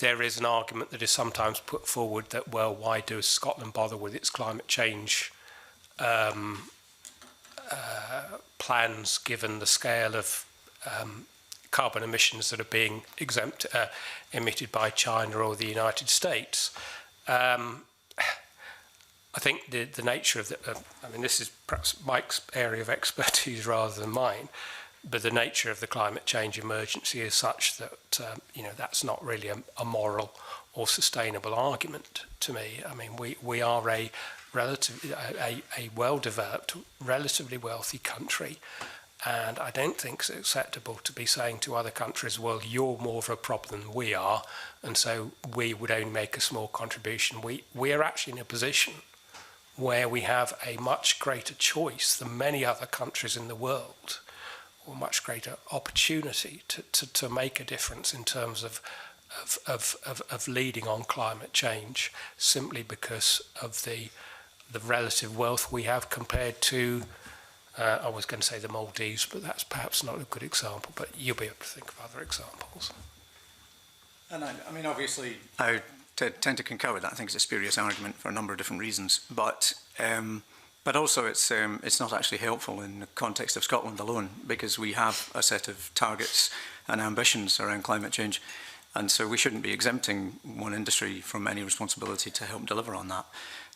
There is an argument that is sometimes put forward that, well, why does Scotland bother with its climate change plans, given the scale of carbon emissions that are being emitted by China or the United States? I think the nature of I mean, this is perhaps Mike's area of expertise rather than mine, but the nature of the climate change emergency is such that that's not really a moral or sustainable argument to me. I mean, we are a well-developed, relatively wealthy country, and I don't think it's acceptable to be saying to other countries, well, you're more of a problem than we are, and so we would only make a small contribution. We are actually in a position where we have a much greater choice than many other countries in the world, or much greater opportunity to make a difference in terms of leading on climate change, simply because of the relative wealth we have compared to, I was going to say the Maldives, but that's perhaps not a good example, but you'll be able to think of other examples. And I mean, obviously, I tend to concur with that. I think it's a spurious argument for a number of different reasons, but also it's not actually helpful in the context of Scotland alone, because we have a set of targets and ambitions around climate change, and so we shouldn't be exempting one industry from any responsibility to help deliver on that.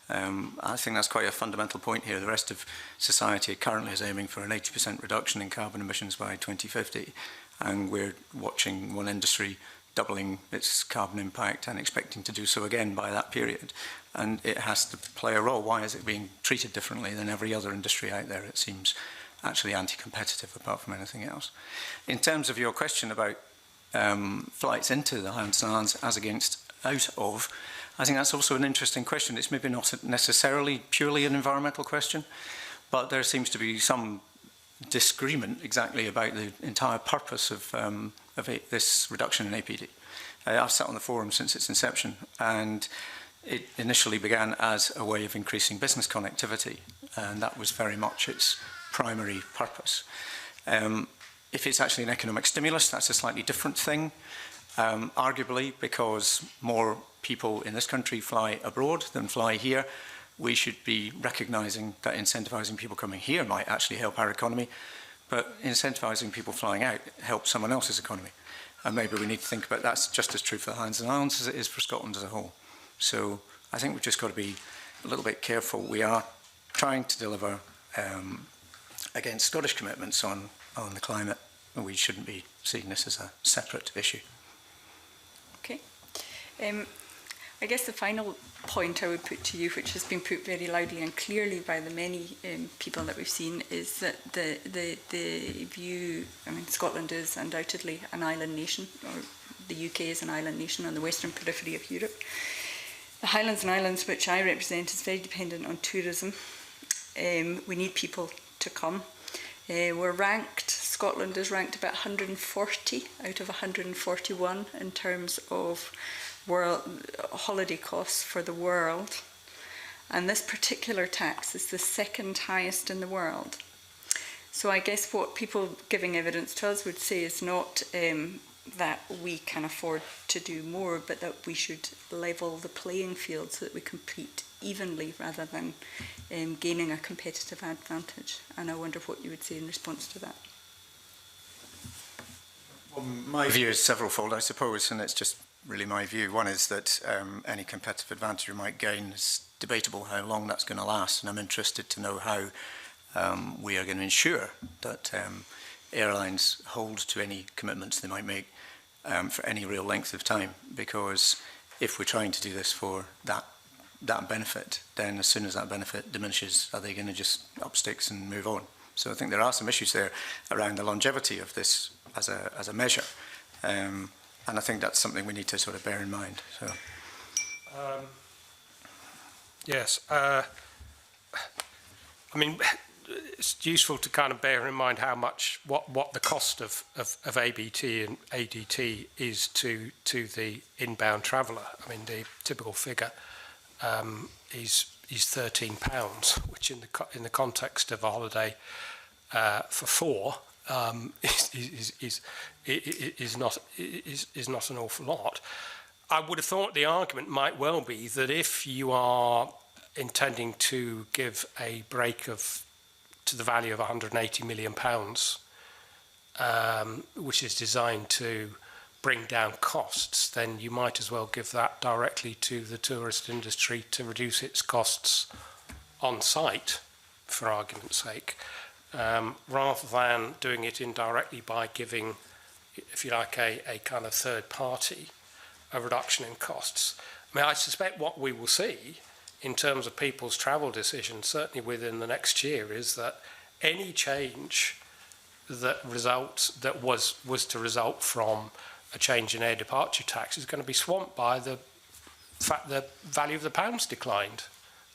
I think that's quite a fundamental point here. The rest of society currently is aiming for an 80% reduction in carbon emissions by 2050, and we're watching one industry doubling its carbon impact and expecting to do so again by that period. And it has to play a role. Why is it being treated differently than every other industry out there? It seems actually anti-competitive apart from anything else. In terms of your question about flights into the Highlands and Islands as against out of, I think that's also an interesting question. It's maybe not necessarily purely an environmental question, but there seems to be some disagreement exactly about the entire purpose of this reduction in APD. I've sat on the forum since its inception, and it initially began as a way of increasing business connectivity, and that was very much its primary purpose. If it's actually an economic stimulus, that's a slightly different thing, arguably because more people in this country fly abroad than fly here. We should be recognising that incentivising people coming here might actually help our economy, but incentivising people flying out helps someone else's economy. And maybe we need to think about that's just as true for the Highlands and Islands as it is for Scotland as a whole. So I think we've just got to be a little bit careful. We are trying to deliver against Scottish commitments on the climate, and we shouldn't be seeing this as a separate issue. Okay. I guess the final point I would put to you, which has been put very loudly and clearly by the many people that we've seen, is that the view, I mean, Scotland is undoubtedly an island nation, or the UK is an island nation on the western periphery of Europe. The Highlands and Islands, which I represent, is very dependent on tourism. We need people to come. We're ranked, Scotland is ranked about 140 out of 141 in terms of holiday costs for the world, and this particular tax is the second highest in the world. So I guess what people giving evidence to us would say is not that we can afford to do more, but that we should level the playing field so that we compete evenly rather than gaining a competitive advantage. And I wonder what you would say in response to that. Well, my view is several-fold, I suppose, and it's just really my view. One is that any competitive advantage you might gain is debatable how long that's going to last, and I'm interested to know how we are going to ensure that airlines hold to any commitments they might make for any real length of time, because if we're trying to do this for that benefit, then as soon as that benefit diminishes, are they going to just up sticks and move on? So I think there are some issues there around the longevity of this as a measure. And I think that's something we need to sort of bear in mind. So. Yes. I mean, it's useful to kind of bear in mind how much, what the cost of ABT and ADT is to the inbound traveller. I mean, the typical figure is £13, which in the context of a holiday for four is not an awful lot. I would have thought the argument might well be that if you are intending to give a break to the value of £180 million, which is designed to bring down costs, then you might as well give that directly to the tourist industry to reduce its costs on site, for argument's sake, rather than doing it indirectly by giving, if you like, a kind of third party a reduction in costs. I mean, I suspect what we will see in terms of people's travel decisions, certainly within the next year, is that any change that was to result from a change in air departure tax is going to be swamped by the fact the value of the pound's declined.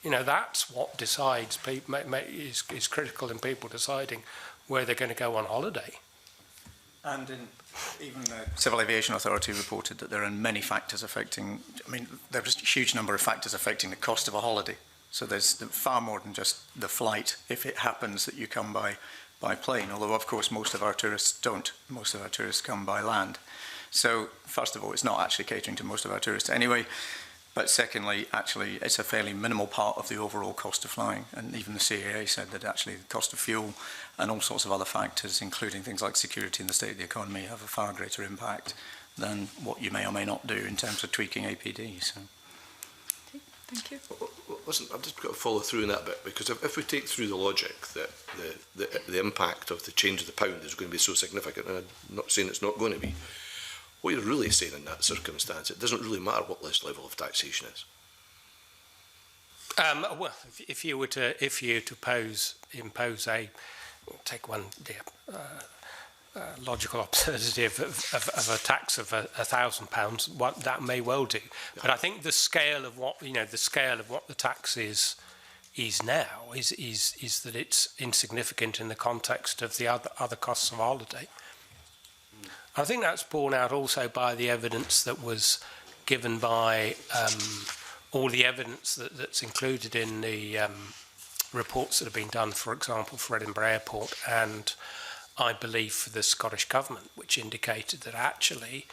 You know, that's what decides, is critical in people deciding where they're going to go on holiday. And even the Civil Aviation Authority reported that there are many factors affecting, I mean, there's a huge number of factors affecting the cost of a holiday. So there's far more than just the flight, if it happens that you come by plane, although of course most of our tourists don't. Most of our tourists come by land. So first of all, it's not actually catering to most of our tourists anyway. But secondly, actually, it's a fairly minimal part of the overall cost of flying. And even the CAA said that actually the cost of fuel and all sorts of other factors, including things like security and the state of the economy, have a far greater impact than what you may or may not do in terms of tweaking APD. So. Okay, thank you. Listen, I've just got to follow through in that bit, because if we take through the logic that the impact of the change of the pound is going to be so significant, and I'm not saying it's not going to be, what you're really saying in that circumstance, it doesn't really matter what this level of taxation is. Well, if you were to impose a, take one logical alternative of a tax of £1,000, that may well do. Yeah. But I think the scale of what the tax is now is that it's insignificant in the context of the other costs of holiday. I think that's borne out also by the evidence that was given by all the evidence that's included in the reports that have been done, for example, for Edinburgh Airport and I believe for the Scottish Government, which indicated that actually,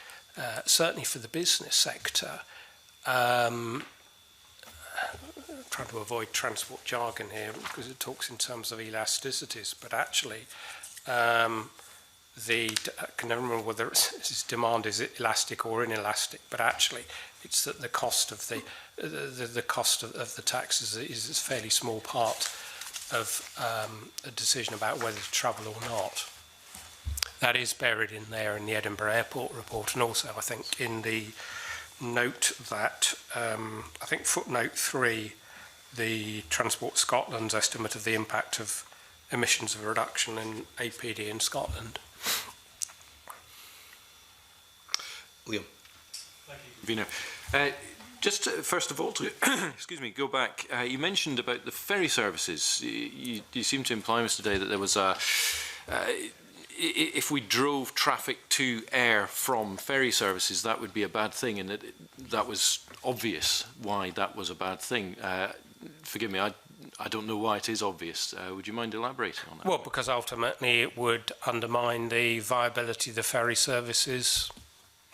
certainly for the business sector, trying to avoid transport jargon here because it talks in terms of elasticities, but actually I can never remember whether its demand is elastic or inelastic, but actually it's that the cost of the cost of the tax is a fairly small part of a decision about whether to travel or not. That is buried in there in the Edinburgh Airport report, and also I think in the note that I think footnote 3, the Transport Scotland's estimate of the impact of emissions of reduction in APD in Scotland. Liam. Thank you, Convener. Just first of all, to excuse me, go back. You mentioned about the ferry services. You seem to imply, Mr. Day, that there was a if we drove traffic to air from ferry services, that would be a bad thing, and that was obvious why that was a bad thing. Forgive me, I don't know why it is obvious. Would you mind elaborating on that? Well, because ultimately it would undermine the viability of the ferry services,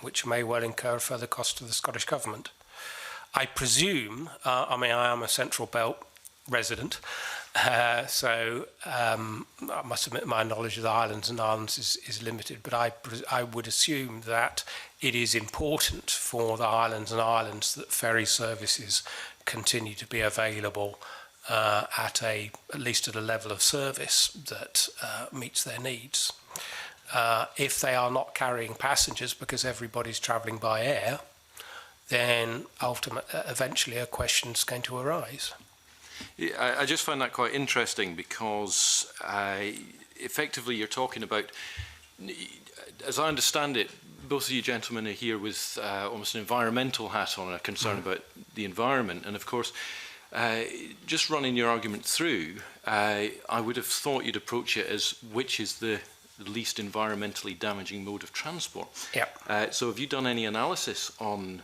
which may well incur further cost to the Scottish Government. I presume, I mean, I am a Central Belt resident, so I must admit my knowledge of the Highlands and Islands is limited, but I would assume that it is important for the Highlands and Islands that ferry services continue to be available at least at a level of service that meets their needs. If they are not carrying passengers because everybody's travelling by air, then eventually a question is going to arise. I just find that quite interesting because effectively you're talking about, as I understand it, both of you gentlemen are here with almost an environmental hat on, a concern about the environment. And of course, just running your argument through, I would have thought you'd approach it as which is the least environmentally damaging mode of transport. Yeah. So have you done any analysis on,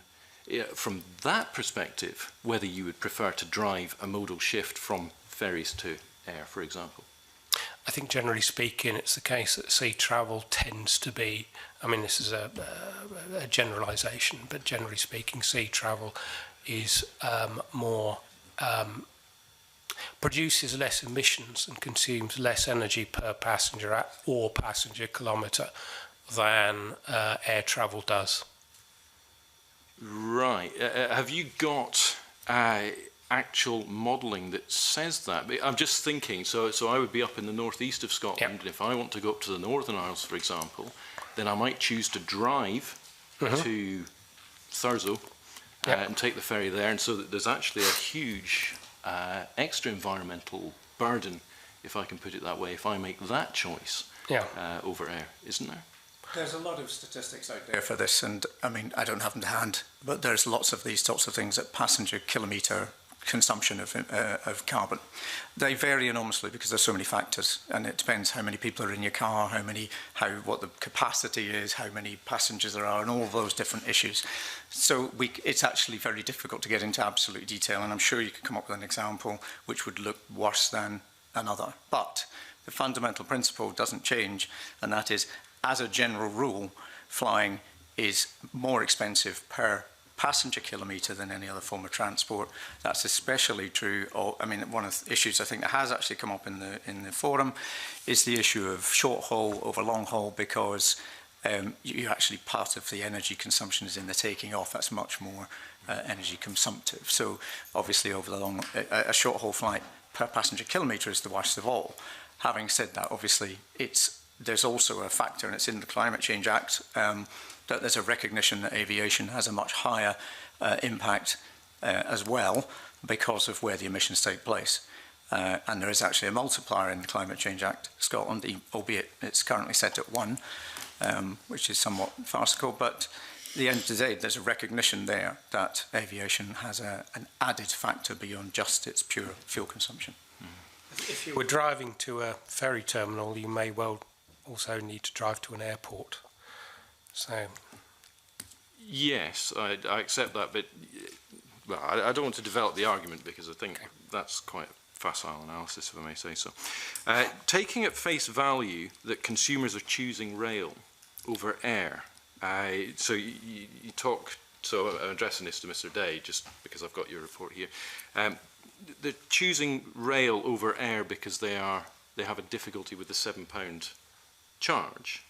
from that perspective, whether you would prefer to drive a modal shift from ferries to air, for example? I think generally speaking, it's the case that sea travel tends to be, I mean, this is a generalisation, but generally speaking, sea travel is more, produces less emissions and consumes less energy per passenger or passenger kilometre than air travel does. Right. Have you got actual modelling that says that? I'm just thinking, so I would be up in the northeast of Scotland, and if I want to go up to the Northern Isles, for example, then I might choose to drive to Thurso and take the ferry there, and so that there's actually a huge extra environmental burden, if I can put it that way, if I make that choice over air, isn't there? There's a lot of statistics out there for this, and I mean, I don't have them to hand, but there's lots of these sorts of things at passenger kilometre consumption of carbon. They vary enormously because there's so many factors, and it depends how many people are in your car, what the capacity is, how many passengers there are, and all of those different issues. So it's actually very difficult to get into absolute detail, and I'm sure you could come up with an example which would look worse than another. But the fundamental principle doesn't change, and that is, as a general rule, flying is more expensive per passenger kilometre than any other form of transport. That's especially true. I mean, one of the issues I think that has actually come up in the forum is the issue of short haul over long haul, because you actually, part of the energy consumption is in the taking off. That's much more energy consumptive. So obviously over the long, a short haul flight per passenger kilometre is the worst of all. Having said that, obviously there's also a factor, and it's in the Climate Change Act, that there's a recognition that aviation has a much higher impact as well because of where the emissions take place. And there is actually a multiplier in the Climate Change Act Scotland, albeit it's currently set at 1, which is somewhat farcical, but at the end of the day, there's a recognition there that aviation has an added factor beyond just its pure fuel consumption. If you were driving to a ferry terminal, you may well also need to drive to an airport. So, yes, I accept that, but well, I don't want to develop the argument because I think that's quite facile analysis, if I may say so. Taking at face value that consumers are choosing rail over air, so you talk, so I'm addressing this to Mr. Day just because I've got your report here. They're choosing rail over air because they have a difficulty with the £7 charge.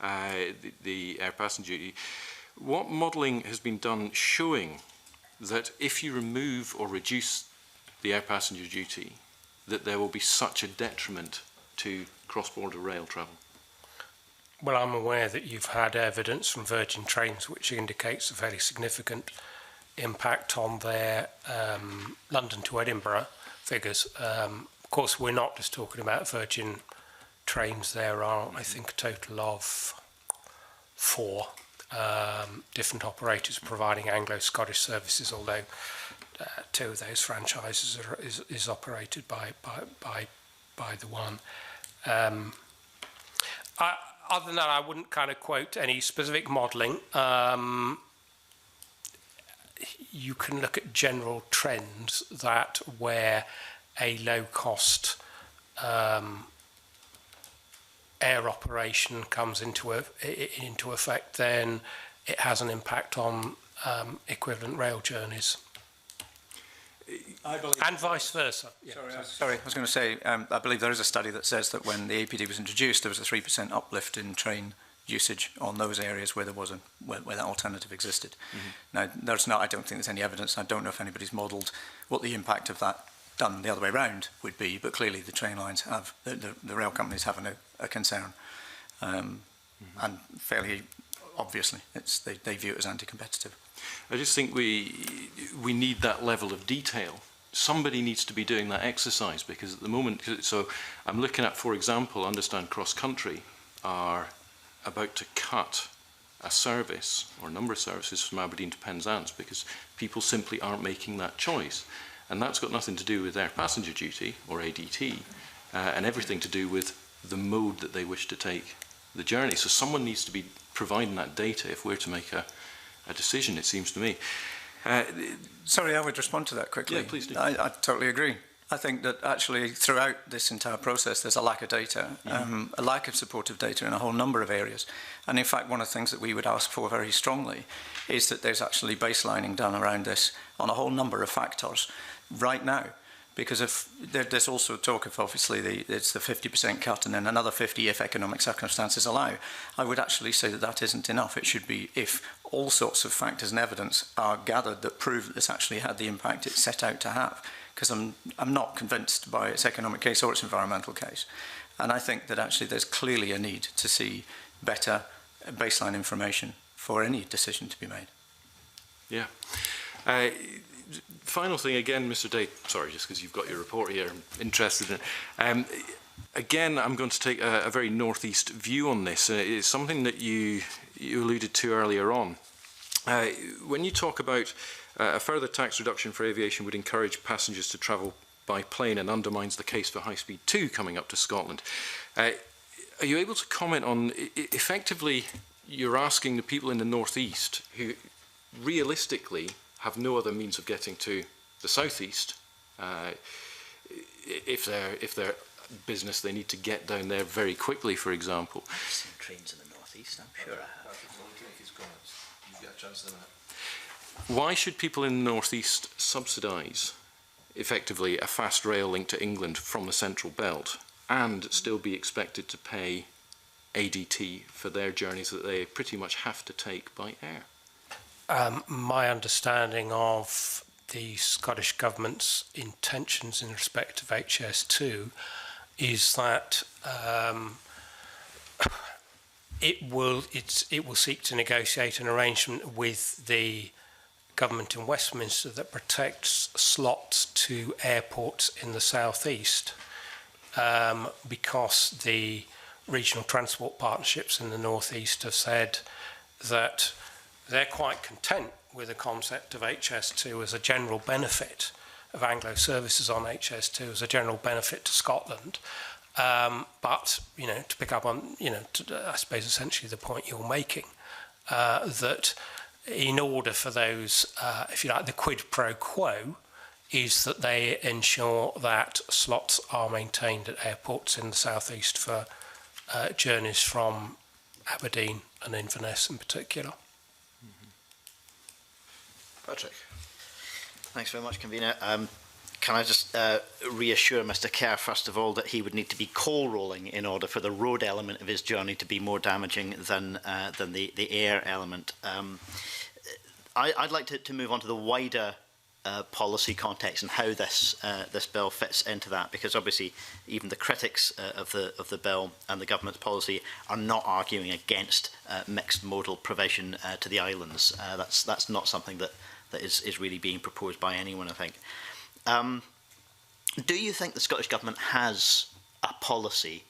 The air passenger duty. What modelling has been done showing that if you remove or reduce the air passenger duty, that there will be such a detriment to cross-border rail travel? well, I'm aware that you've had evidence from Virgin Trains which indicates a very significant impact on their London to Edinburgh figures. Of course, we're not just talking about Virgin Trains. There are, I think, a total of 4 different operators providing Anglo-Scottish services, although 2 of those franchises is operated by the one. Other than that, I wouldn't kind of quote any specific modelling. You can look at general trends that where a low-cost air operation comes into effect, then it has an impact on equivalent rail journeys. And vice versa. Yeah. Sorry, I was going to say, I believe there is a study that says that when the APD was introduced, there was a 3% uplift in train usage on those areas where there was where that alternative existed. Mm-hmm. Now, I don't think there's any evidence. I don't know if anybody's modelled what the impact of that done the other way around would be, but clearly the train lines have, the rail companies have a concern. And fairly obviously, they view it as anti-competitive. I just think we need that level of detail somebody needs to be doing that exercise, because at the moment, so I'm looking at, for example, Understand Cross Country are about to cut a service or a number of services from Aberdeen to Penzance because people simply aren't making that choice. And that's got nothing to do with their passenger duty or ADT and everything to do with the mode that they wish to take the journey. So someone needs to be providing that data if we're to make a decision, it seems to me. Sorry, I would respond to that quickly. Yeah, please do. I totally agree. I think that actually throughout this entire process there's a lack of data, a lack of supportive data in a whole number of areas. And in fact, one of the things that we would ask for very strongly is that there's actually baselining done around this on a whole number of factors right now. Because if there's also talk of obviously it's the 50% cut and then another 50 if economic circumstances allow. I would actually say that that isn't enough. It should be if all sorts of factors and evidence are gathered that prove that this actually had the impact it set out to have. Because I'm not convinced by its economic case or its environmental case. And I think that actually there's clearly a need to see better baseline information for any decision to be made. Yeah. Final thing again, Mr. Day, sorry, just because you've got your report here, I'm interested in it. Again, I'm going to take a very northeast view on this. It's something that you alluded to earlier on. When you talk about a further tax reduction for aviation would encourage passengers to travel by plane and undermines the case for High Speed 2 coming up to Scotland. Are you able to comment on, effectively, you're asking the people in the northeast who realistically have no other means of getting to the southeast, if they're business they need to get down there very quickly, for example. I've seen trains in the northeast, I'm sure I have. Why should people in the northeast subsidise effectively a fast rail link to England from the Central Belt and still be expected to pay ADT for their journeys that they pretty much have to take by air? My understanding of the Scottish Government's intentions in respect of HS2 is that it will seek to negotiate an arrangement with the government in Westminster that protects slots to airports in the southeast, because the regional transport partnerships in the northeast have said that they're quite content with the concept of HS2 as a general benefit of Anglo services on HS2 as a general benefit to Scotland. But, to pick up on, I suppose essentially the point you're making, that in order for those, if you like, the quid pro quo is that they ensure that slots are maintained at airports in the southeast for journeys from Aberdeen and Inverness in particular. Patrick. Thanks very much, Convener. Can I just reassure Mr. Kerr, first of all, that he would need to be coal rolling in order for the road element of his journey to be more damaging than the air element. I'd like to move on to the wider policy context and how this bill fits into that, because obviously even the critics of the bill and the government's policy are not arguing against mixed modal provision to the islands. That's not something that is really being proposed by anyone, I think. Do you think the Scottish Government has a policy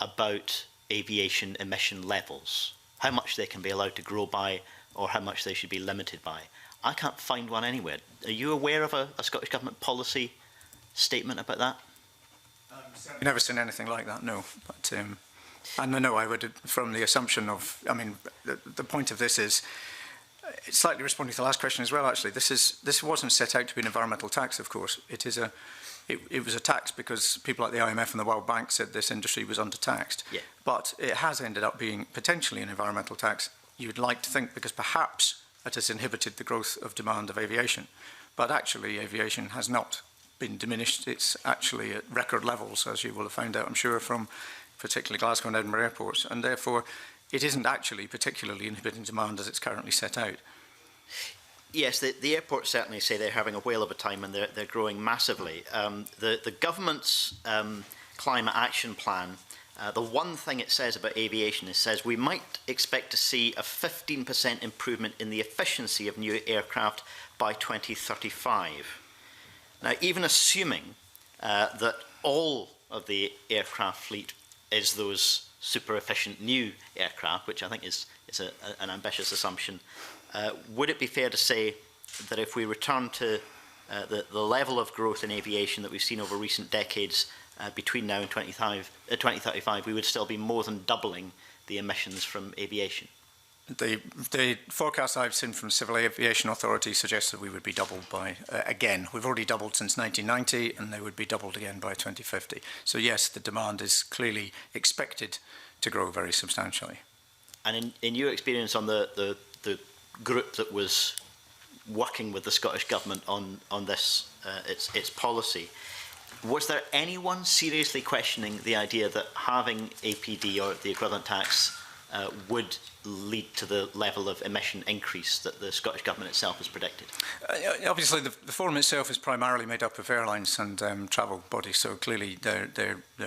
about aviation emission levels? How much they can be allowed to grow by, or how much they should be limited by? I can't find one anywhere. Are you aware of a Scottish Government policy statement about that? I've never seen anything like that, no. But, and no, I would, from the assumption of, the point of this is, it's slightly responding to the last question as well, actually. This wasn't set out to be an environmental tax, of course. It was a tax because people like the IMF and the World Bank said this industry was undertaxed. Yeah. But it has ended up being potentially an environmental tax, you would like to think, because perhaps it has inhibited the growth of demand of aviation. But actually, aviation has not been diminished. It's actually at record levels, as you will have found out, I'm sure, from particularly Glasgow and Edinburgh airports. And therefore, it isn't actually particularly inhibiting demand as it's currently set out. Yes, the airports certainly say they're having a whale of a time and they're growing massively. The government's climate action plan, the one thing it says about aviation, it says we might expect to see a 15% improvement in the efficiency of new aircraft by 2035. Now, even assuming that all of the aircraft fleet is those super efficient new aircraft, which I think is an ambitious assumption, would it be fair to say that if we return to the level of growth in aviation that we've seen over recent decades between now and 2035, we would still be more than doubling the emissions from aviation? The forecast I've seen from Civil Aviation Authority suggests that we would be doubled by, again, we've already doubled since 1990, and they would be doubled again by 2050. So yes, the demand is clearly expected to grow very substantially. And in your experience on the group that was working with the Scottish Government on this, its policy, was there anyone seriously questioning the idea that having APD or the equivalent tax would lead to the level of emission increase that the Scottish Government itself has predicted? Obviously, the forum itself is primarily made up of airlines and travel bodies, so clearly there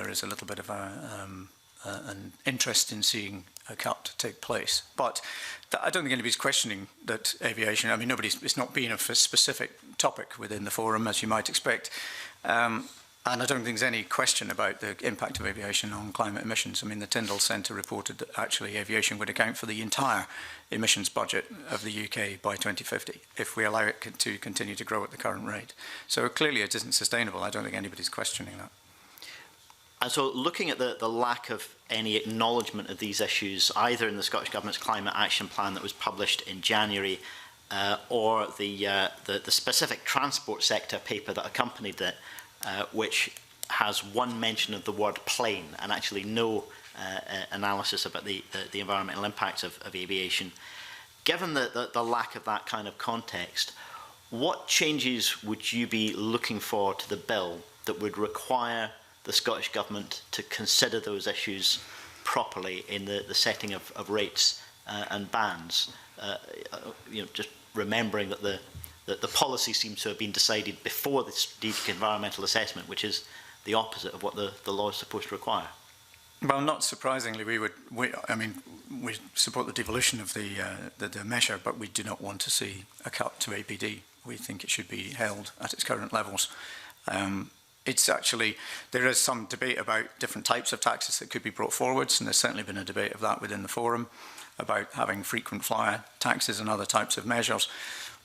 is a little bit of an interest in seeing a cut take place. But I don't think anybody's questioning that aviation, I mean, it's not been a specific topic within the forum, as you might expect. And I don't think there's any question about the impact of aviation on climate emissions. I mean, the Tyndall Centre reported that actually aviation would account for the entire emissions budget of the UK by 2050 if we allow it to continue to grow at the current rate. So clearly it isn't sustainable. I don't think anybody's questioning that. And so looking at the lack of any acknowledgement of these issues, either in the Scottish Government's Climate Action Plan that was published in January or the specific transport sector paper that accompanied it, which has one mention of the word plane and actually no analysis about the environmental impacts of aviation. Given the lack of that kind of context, what changes would you be looking for to the bill that would require the Scottish Government to consider those issues properly in the setting of rates and bans? Just remembering that the policy seems to have been decided before the strategic environmental assessment, which is the opposite of what the law is supposed to require. Well, not surprisingly, we support the devolution of the measure, but we do not want to see a cut to APD. We think it should be held at its current levels. It's actually, there is some debate about different types of taxes that could be brought forwards, and there's certainly been a debate of that within the forum about having frequent flyer taxes and other types of measures.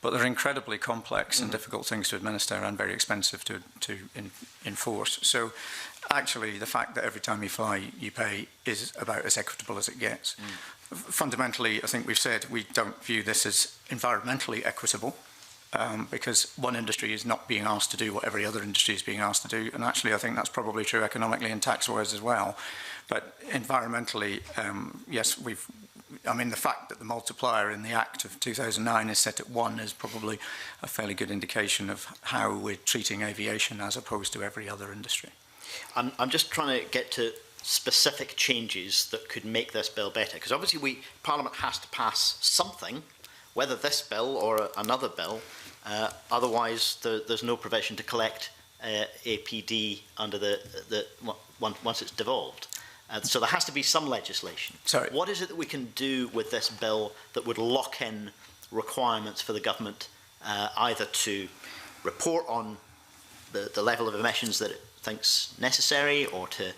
But they're incredibly complex and difficult things to administer and very expensive to enforce. So actually the fact that every time you fly you pay is about as equitable as it gets. Fundamentally, I think we've said we don't view this as environmentally equitable because one industry is not being asked to do what every other industry is being asked to do. And actually I think that's probably true economically and tax-wise as well. But environmentally, yes, the fact that the multiplier in the Act of 2009 is set at 1 is probably a fairly good indication of how we're treating aviation as opposed to every other industry. I'm just trying to get to specific changes that could make this bill better, because obviously Parliament has to pass something, whether this bill or another bill, otherwise there's no provision to collect APD under once it's devolved. So there has to be some legislation. Sorry. What is it that we can do with this bill that would lock in requirements for the government either to report on the level of emissions that it thinks necessary, or to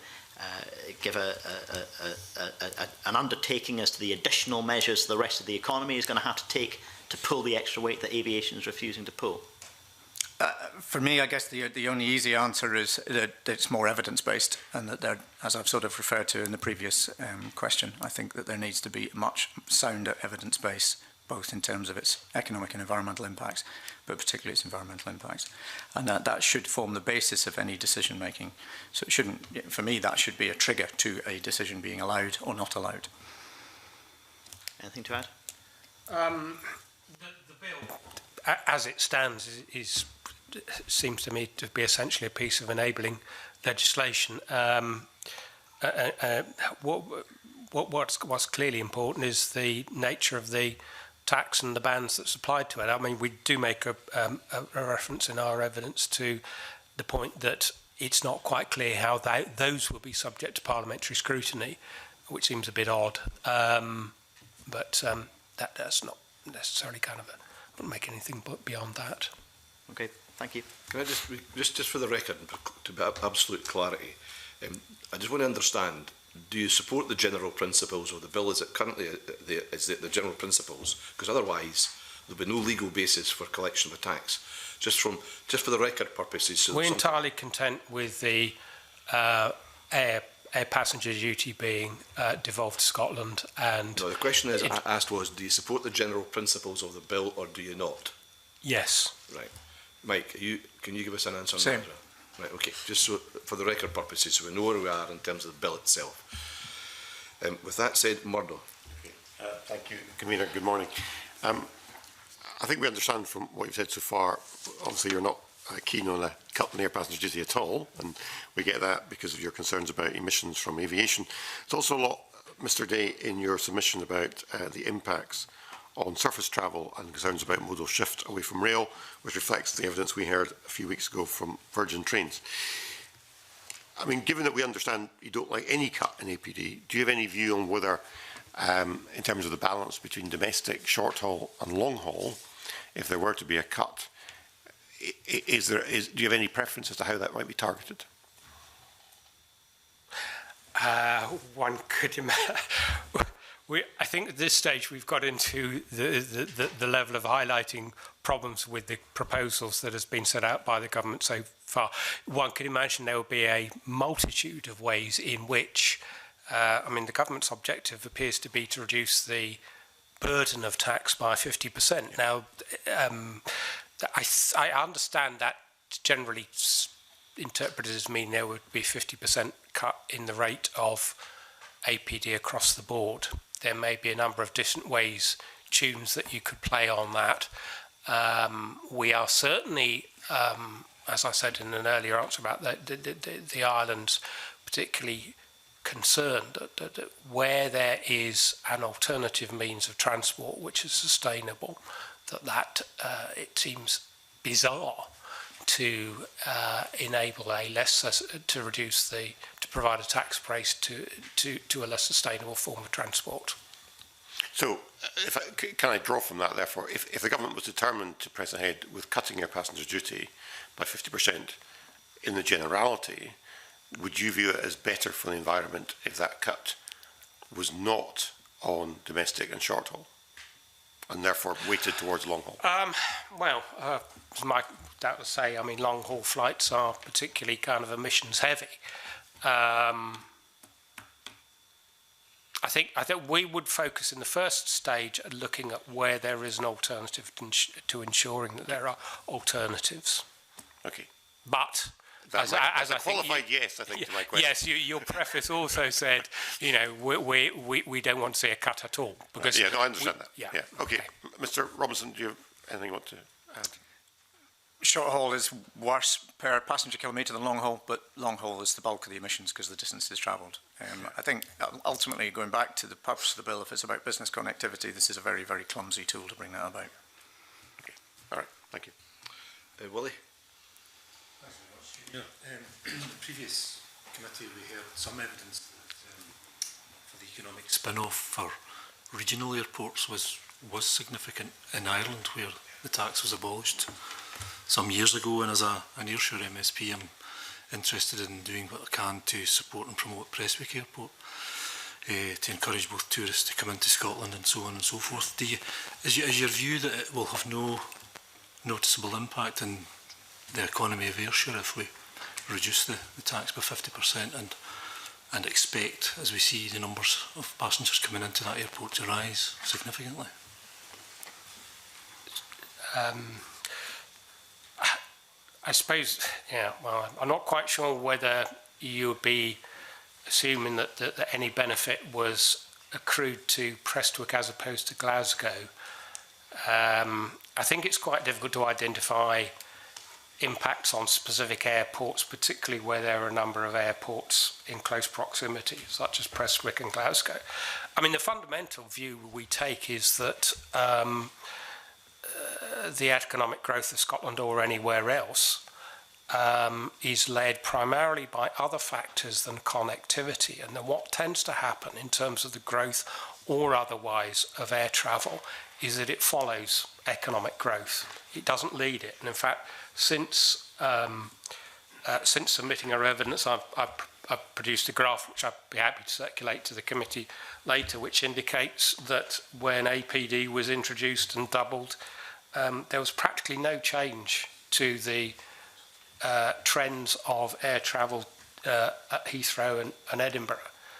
give an undertaking as to the additional measures the rest of the economy is going to have to take to pull the extra weight that aviation is refusing to pull? For me, I guess the only easy answer is that it's more evidence-based, and that there, as I've sort of referred to in the previous question, I think that there needs to be a much sounder evidence base, both in terms of its economic and environmental impacts, but particularly its environmental impacts. And that should form the basis of any decision-making. So it shouldn't, for me, that should be a trigger to a decision being allowed or not allowed. Anything to add? The bill, as it stands, seems to me to be essentially a piece of enabling legislation. What's clearly important is the nature of the tax and the bans that's applied to it. I mean, we do make a reference in our evidence to the point that it's not quite clear how those will be subject to parliamentary scrutiny, which seems a bit odd. That's not necessarily kind of wouldn't make anything but beyond that. Okay, thank you. Can I just for the record, to be absolute clarity, I just want to understand, do you support the general principles of the bill as it currently is the general principles? Because otherwise there'll be no legal basis for collection of a tax. Just for the record purposes. So we're entirely content with the air passenger duty being devolved to Scotland. And no, the question I asked was, do you support the general principles of the bill or do you not? Yes. Right. Mike, can you give us an answer on Same. that? Right, okay. Just so, for the record purposes, so we know where we are in terms of the bill itself. With that said, Murdo. Thank you, Convener. Good morning. I think we understand from what you've said so far, obviously you're not keen on a cut in air passenger duty at all, and we get that because of your concerns about emissions from aviation. There's also a lot, Mr Day, in your submission about the impacts on surface travel and concerns about modal shift away from rail, which reflects the evidence we heard a few weeks ago from Virgin Trains. I mean, given that we understand you don't like any cut in APD, do you have any view on whether, in terms of the balance between domestic, short haul and long haul, if there were to be a cut, do you have any preference as to how that might be targeted? One could imagine. I think at this stage we've got into the level of highlighting problems with the proposals that has been set out by the government so far. One can imagine there will be a multitude of ways in which, I mean, the government's objective appears to be to reduce the burden of tax by 50%. Now, I understand that generally interpreted as meaning there would be 50% cut in the rate of APD across the board. There may be a number of different ways, tunes that you could play on that. We are certainly, as I said in an earlier answer about the islands, particularly concerned that where there is an alternative means of transport which is sustainable, that it seems bizarre to enable a less to reduce to provide a tax brace to a less sustainable form of transport. So, can I draw from that, therefore, if the government was determined to press ahead with cutting air passenger duty by 50% in the generality, would you view it as better for the environment if that cut was not on domestic and short haul, and therefore weighted towards long haul? Well, as Mike doubtless say, I mean, long haul flights are particularly kind of emissions heavy. I think we would focus in the first stage at looking at where there is an alternative to ensuring that there are alternatives. Okay. But as a qualified yes, I think, to my question. Yes, your preface also said, you know, we don't want to see a cut at all. Because yeah, no, I understand that. Yeah. Okay. Mr. Robinson, do you have anything you want to add? Short haul is worse per passenger kilometre than long haul, but long haul is the bulk of the emissions because the distance is travelled. I think ultimately, going back to the purpose of the bill, if it's about business connectivity, this is a very, very clumsy tool to bring that about. Okay. All right. Thank you. Willie? In the previous committee, we heard some evidence that for the economic spin-off for regional airports was significant in Ireland, where the tax was abolished some years ago. And as an Ayrshire MSP, I'm interested in doing what I can to support and promote Prestwick Airport, to encourage both tourists to come into Scotland and so on and so forth. Is your view that it will have no noticeable impact on the economy of Ayrshire if we reduce the tax by 50% and expect, as we see the numbers of passengers coming into that airport, to rise significantly? I suppose, yeah, well, I'm not quite sure whether you would be assuming that any benefit was accrued to Prestwick as opposed to Glasgow. I think it's quite difficult to identify impacts on specific airports, particularly where there are a number of airports in close proximity, such as Prestwick and Glasgow. I mean, the fundamental view we take is that the economic growth of Scotland or anywhere else is led primarily by other factors than connectivity. And then what tends to happen in terms of the growth or otherwise of air travel is that it follows economic growth. It doesn't lead it. And in fact, since submitting our evidence, I've produced a graph which I'd be happy to circulate to the committee later, which indicates that when APD was introduced and doubled, there was practically no change to the trends of air travel at Heathrow and Edinburgh.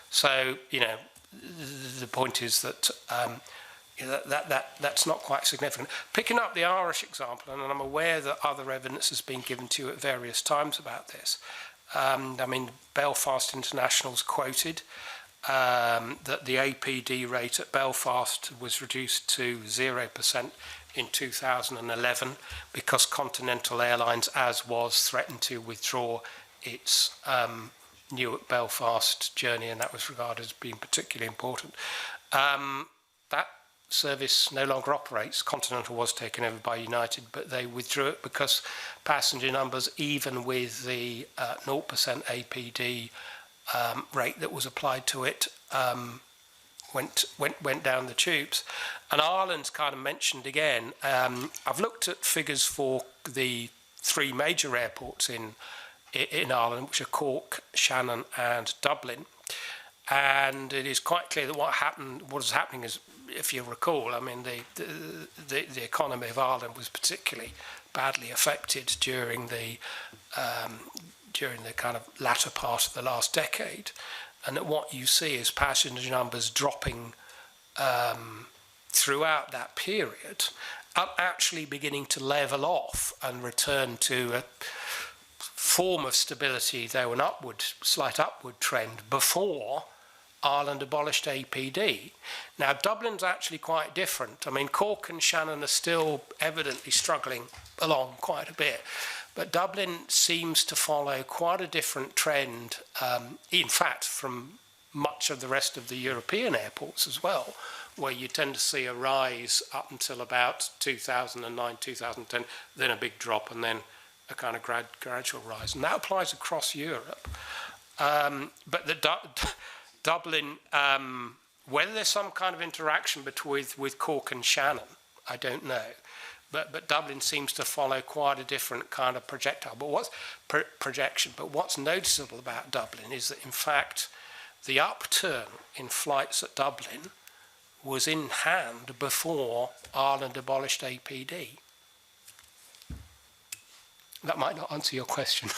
So, the point is that that's not quite significant. Picking up the Irish example, and I'm aware that other evidence has been given to you at various times about this. Belfast International's quoted that the APD rate at Belfast was reduced to 0% in 2011 because Continental Airlines, as was, threatened to withdraw its Newark-Belfast journey, and that was regarded as being particularly important. That service no longer operates. Continental was taken over by United, but they withdrew it because passenger numbers, even with the 0% APD rate that was applied to it, went down the tubes. And Ireland's kind of mentioned again. I've looked at figures for the 3 major airports in Ireland, which are Cork, Shannon and Dublin. And it is quite clear that what is happening is, if you recall, the economy of Ireland was particularly badly affected during the kind of latter part of the last decade, and that what you see is passenger numbers dropping throughout that period, are actually beginning to level off and return to a form of stability, though an slight upward trend, before Ireland abolished APD. Now, Dublin's actually quite different. Cork and Shannon are still evidently struggling along quite a bit, but Dublin seems to follow quite a different trend, in fact, from much of the rest of the European airports as well, where you tend to see a rise up until about 2009, 2010, then a big drop, and then a kind of gradual rise. And that applies across Europe. But Dublin, whether there's some kind of interaction with Cork and Shannon, I don't know. But Dublin seems to follow quite a different kind of projection. But what's noticeable about Dublin is that, in fact, the upturn in flights at Dublin was in hand before Ireland abolished APD. That might not answer your question.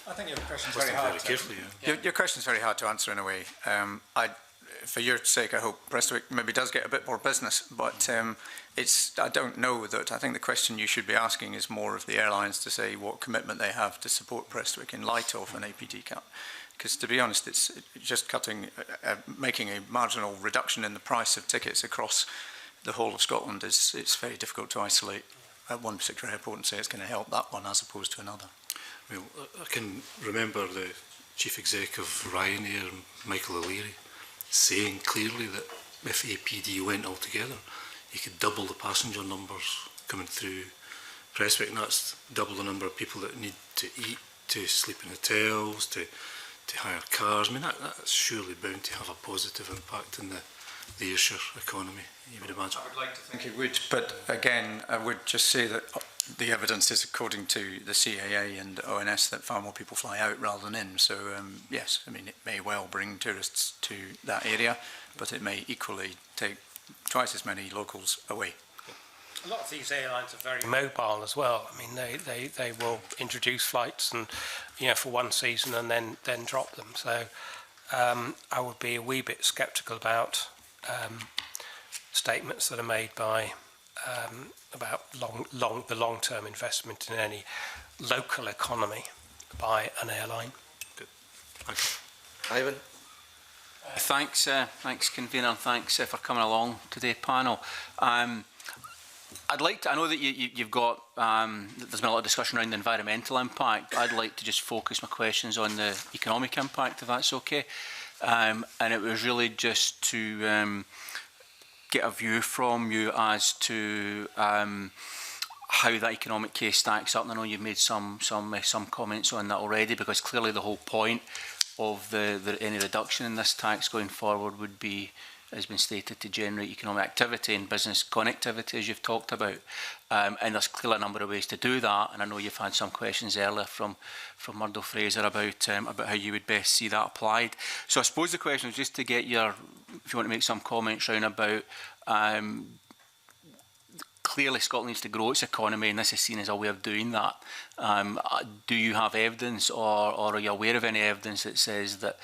I think your question's very hard. Your question's very hard to answer in a way. For your sake, I hope Prestwick maybe does get a bit more business, but I don't know that. I think the question you should be asking is more of the airlines to say what commitment they have to support Prestwick in light of an APD cap. Because to be honest, it's just making a marginal reduction in the price of tickets across the whole of Scotland. It's very difficult to isolate at one particular airport and say it's going to help that one as opposed to another. Well, I can remember the Chief Exec of Ryanair, Michael O'Leary, saying clearly that if APD went altogether, you could double the passenger numbers coming through Prestwick, and that's double the number of people that need to eat, to sleep in hotels, to hire cars. That's surely bound to have a positive impact in the Ayrshire economy, you would imagine. I would like to think it would, but again, I would just say that the evidence is, according to the CAA and ONS, that far more people fly out rather than in. So yes, it may well bring tourists to that area, but it may equally take twice as many locals away. A lot of these airlines are very mobile as well. They will introduce flights and for one season and then drop them. So I would be a wee bit sceptical about statements that are made by about the long-term investment in any local economy by an airline. Good. Thank you. Ivan? Thanks, convener, and thanks for coming along today, panel. I'd like to, I know that you've got, there's been a lot of discussion around the environmental impact. I'd like to just focus my questions on the economic impact, if that's okay. And it was really just to get a view from you as to how that economic case stacks up. And I know you've made some comments on that already, because clearly the whole point of any reduction in this tax going forward would be has been stated to generate economic activity and business connectivity, as you've talked about. And there's clearly a number of ways to do that. And I know you've had some questions earlier from Murdo Fraser about how you would best see that applied. So I suppose the question is just to get your, if you want to make some comments round about, clearly Scotland needs to grow its economy, and this is seen as a way of doing that. Do you have evidence, or are you aware of any evidence that says that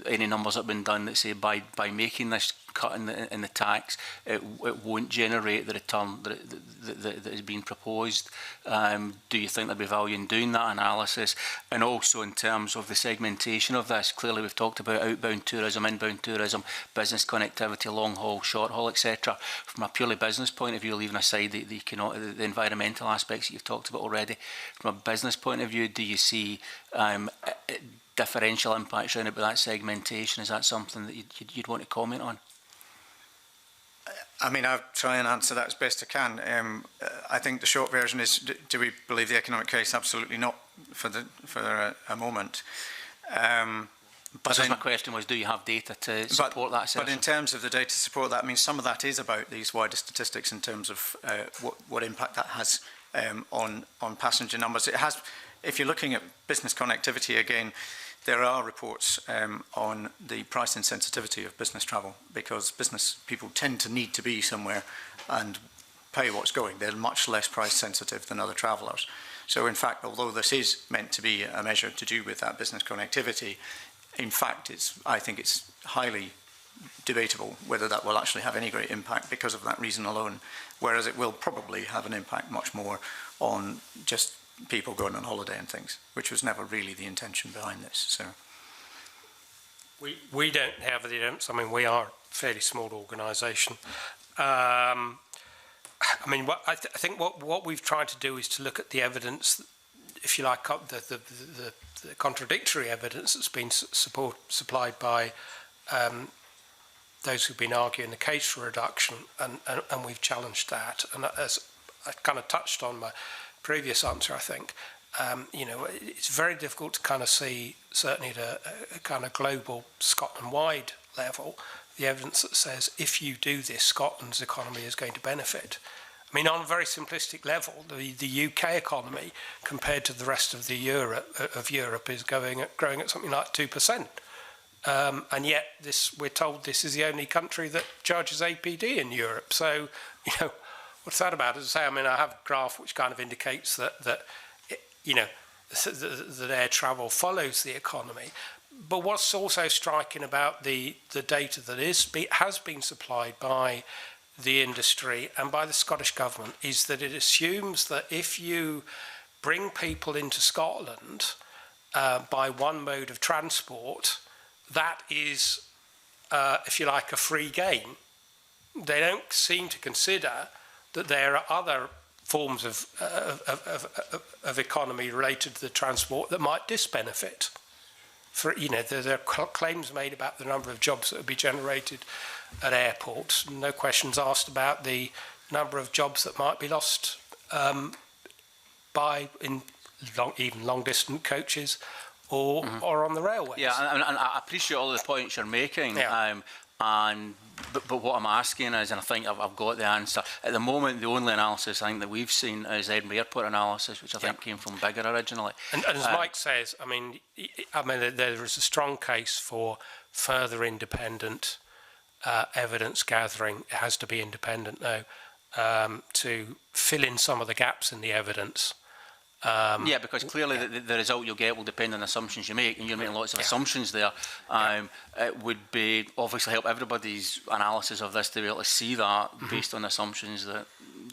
any numbers that have been done that say by making this cut in the tax, it won't generate the return that is being proposed? Do you think there'd be value in doing that analysis? And also in terms of the segmentation of this, clearly we've talked about outbound tourism, inbound tourism, business connectivity, long haul, short haul, etc. From a purely business point of view, leaving aside the environmental aspects that you've talked about already, from a business point of view, do you see differential impacts around about that segmentation? Is that something that you'd want to comment on? I mean, I'll try and answer that as best I can. I think the short version is, do we believe the economic case? Absolutely not for a moment. But so my question was, do you have data to support that assertion? But in terms of the data to support that, I mean, some of that is about these wider statistics in terms of what impact that has on passenger numbers. It has, if you're looking at business connectivity again, there are reports on the price insensitivity of business travel, because business people tend to need to be somewhere and pay what's going. They're much less price sensitive than other travellers. So in fact, although this is meant to be a measure to do with that business connectivity, in fact, I think it's highly debatable whether that will actually have any great impact because of that reason alone, whereas it will probably have an impact much more on just people going on holiday and things, which was never really the intention behind this. So we don't have the evidence. I mean, we are a fairly small organisation. I mean, I think what we've tried to do is to look at the evidence, if you like, the contradictory evidence that's been supplied by those who've been arguing the case for reduction, and we've challenged that. And as I kind of touched on my previous answer, I think, you know, it's very difficult to kind of see, certainly at a kind of global Scotland-wide level, the evidence that says if you do this, Scotland's economy is going to benefit. I mean, on a very simplistic level, the UK economy compared to the rest of Europe is growing at something like 2%. And yet we're told this is the only country that charges APD in Europe. So, you know, what's that about? As I say, I mean, I have a graph which kind of indicates that you know, that air travel follows the economy. But what's also striking about the data that has been supplied by the industry and by the Scottish Government is that it assumes that if you bring people into Scotland by one mode of transport, that is, if you like, a free gain. They don't seem to consider that there are other forms of economy related to the transport that might disbenefit. For, you know, there are claims made about the number of jobs that would be generated at airports. No questions asked about the number of jobs that might be lost even long-distance coaches or on the railways. Yeah, and I appreciate all the points you're making. Yeah. But what I'm asking is, and I think I've got the answer, at the moment the only analysis I think that we've seen is Edinburgh Airport analysis, which I think came from Bigger originally. And as Mike says, I mean there is a strong case for further independent evidence gathering. It has to be independent now to fill in some of the gaps in the evidence. Yeah, because clearly the result you'll get will depend on assumptions you make, and you're making lots of assumptions there. It would be obviously help everybody's analysis of this to be able to see that based on assumptions that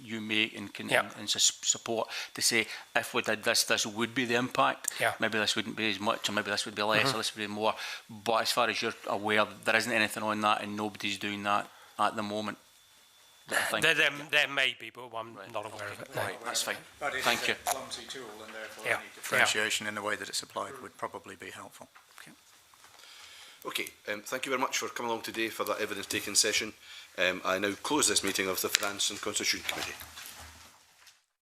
you make and can and support to say if we did this would be the impact. Maybe this wouldn't be as much, or maybe this would be less, or this would be more. But as far as you're aware, there isn't anything on that, and nobody's doing that at the moment. There may be, but I'm not aware of it. No. Right, that's fine. But it Thank you. It's a clumsy tool, and therefore any differentiation in the way that it's applied would probably be helpful. Okay, thank you very much for coming along today for that evidence-taking session. I now close this meeting of the Finance and Constitution Committee.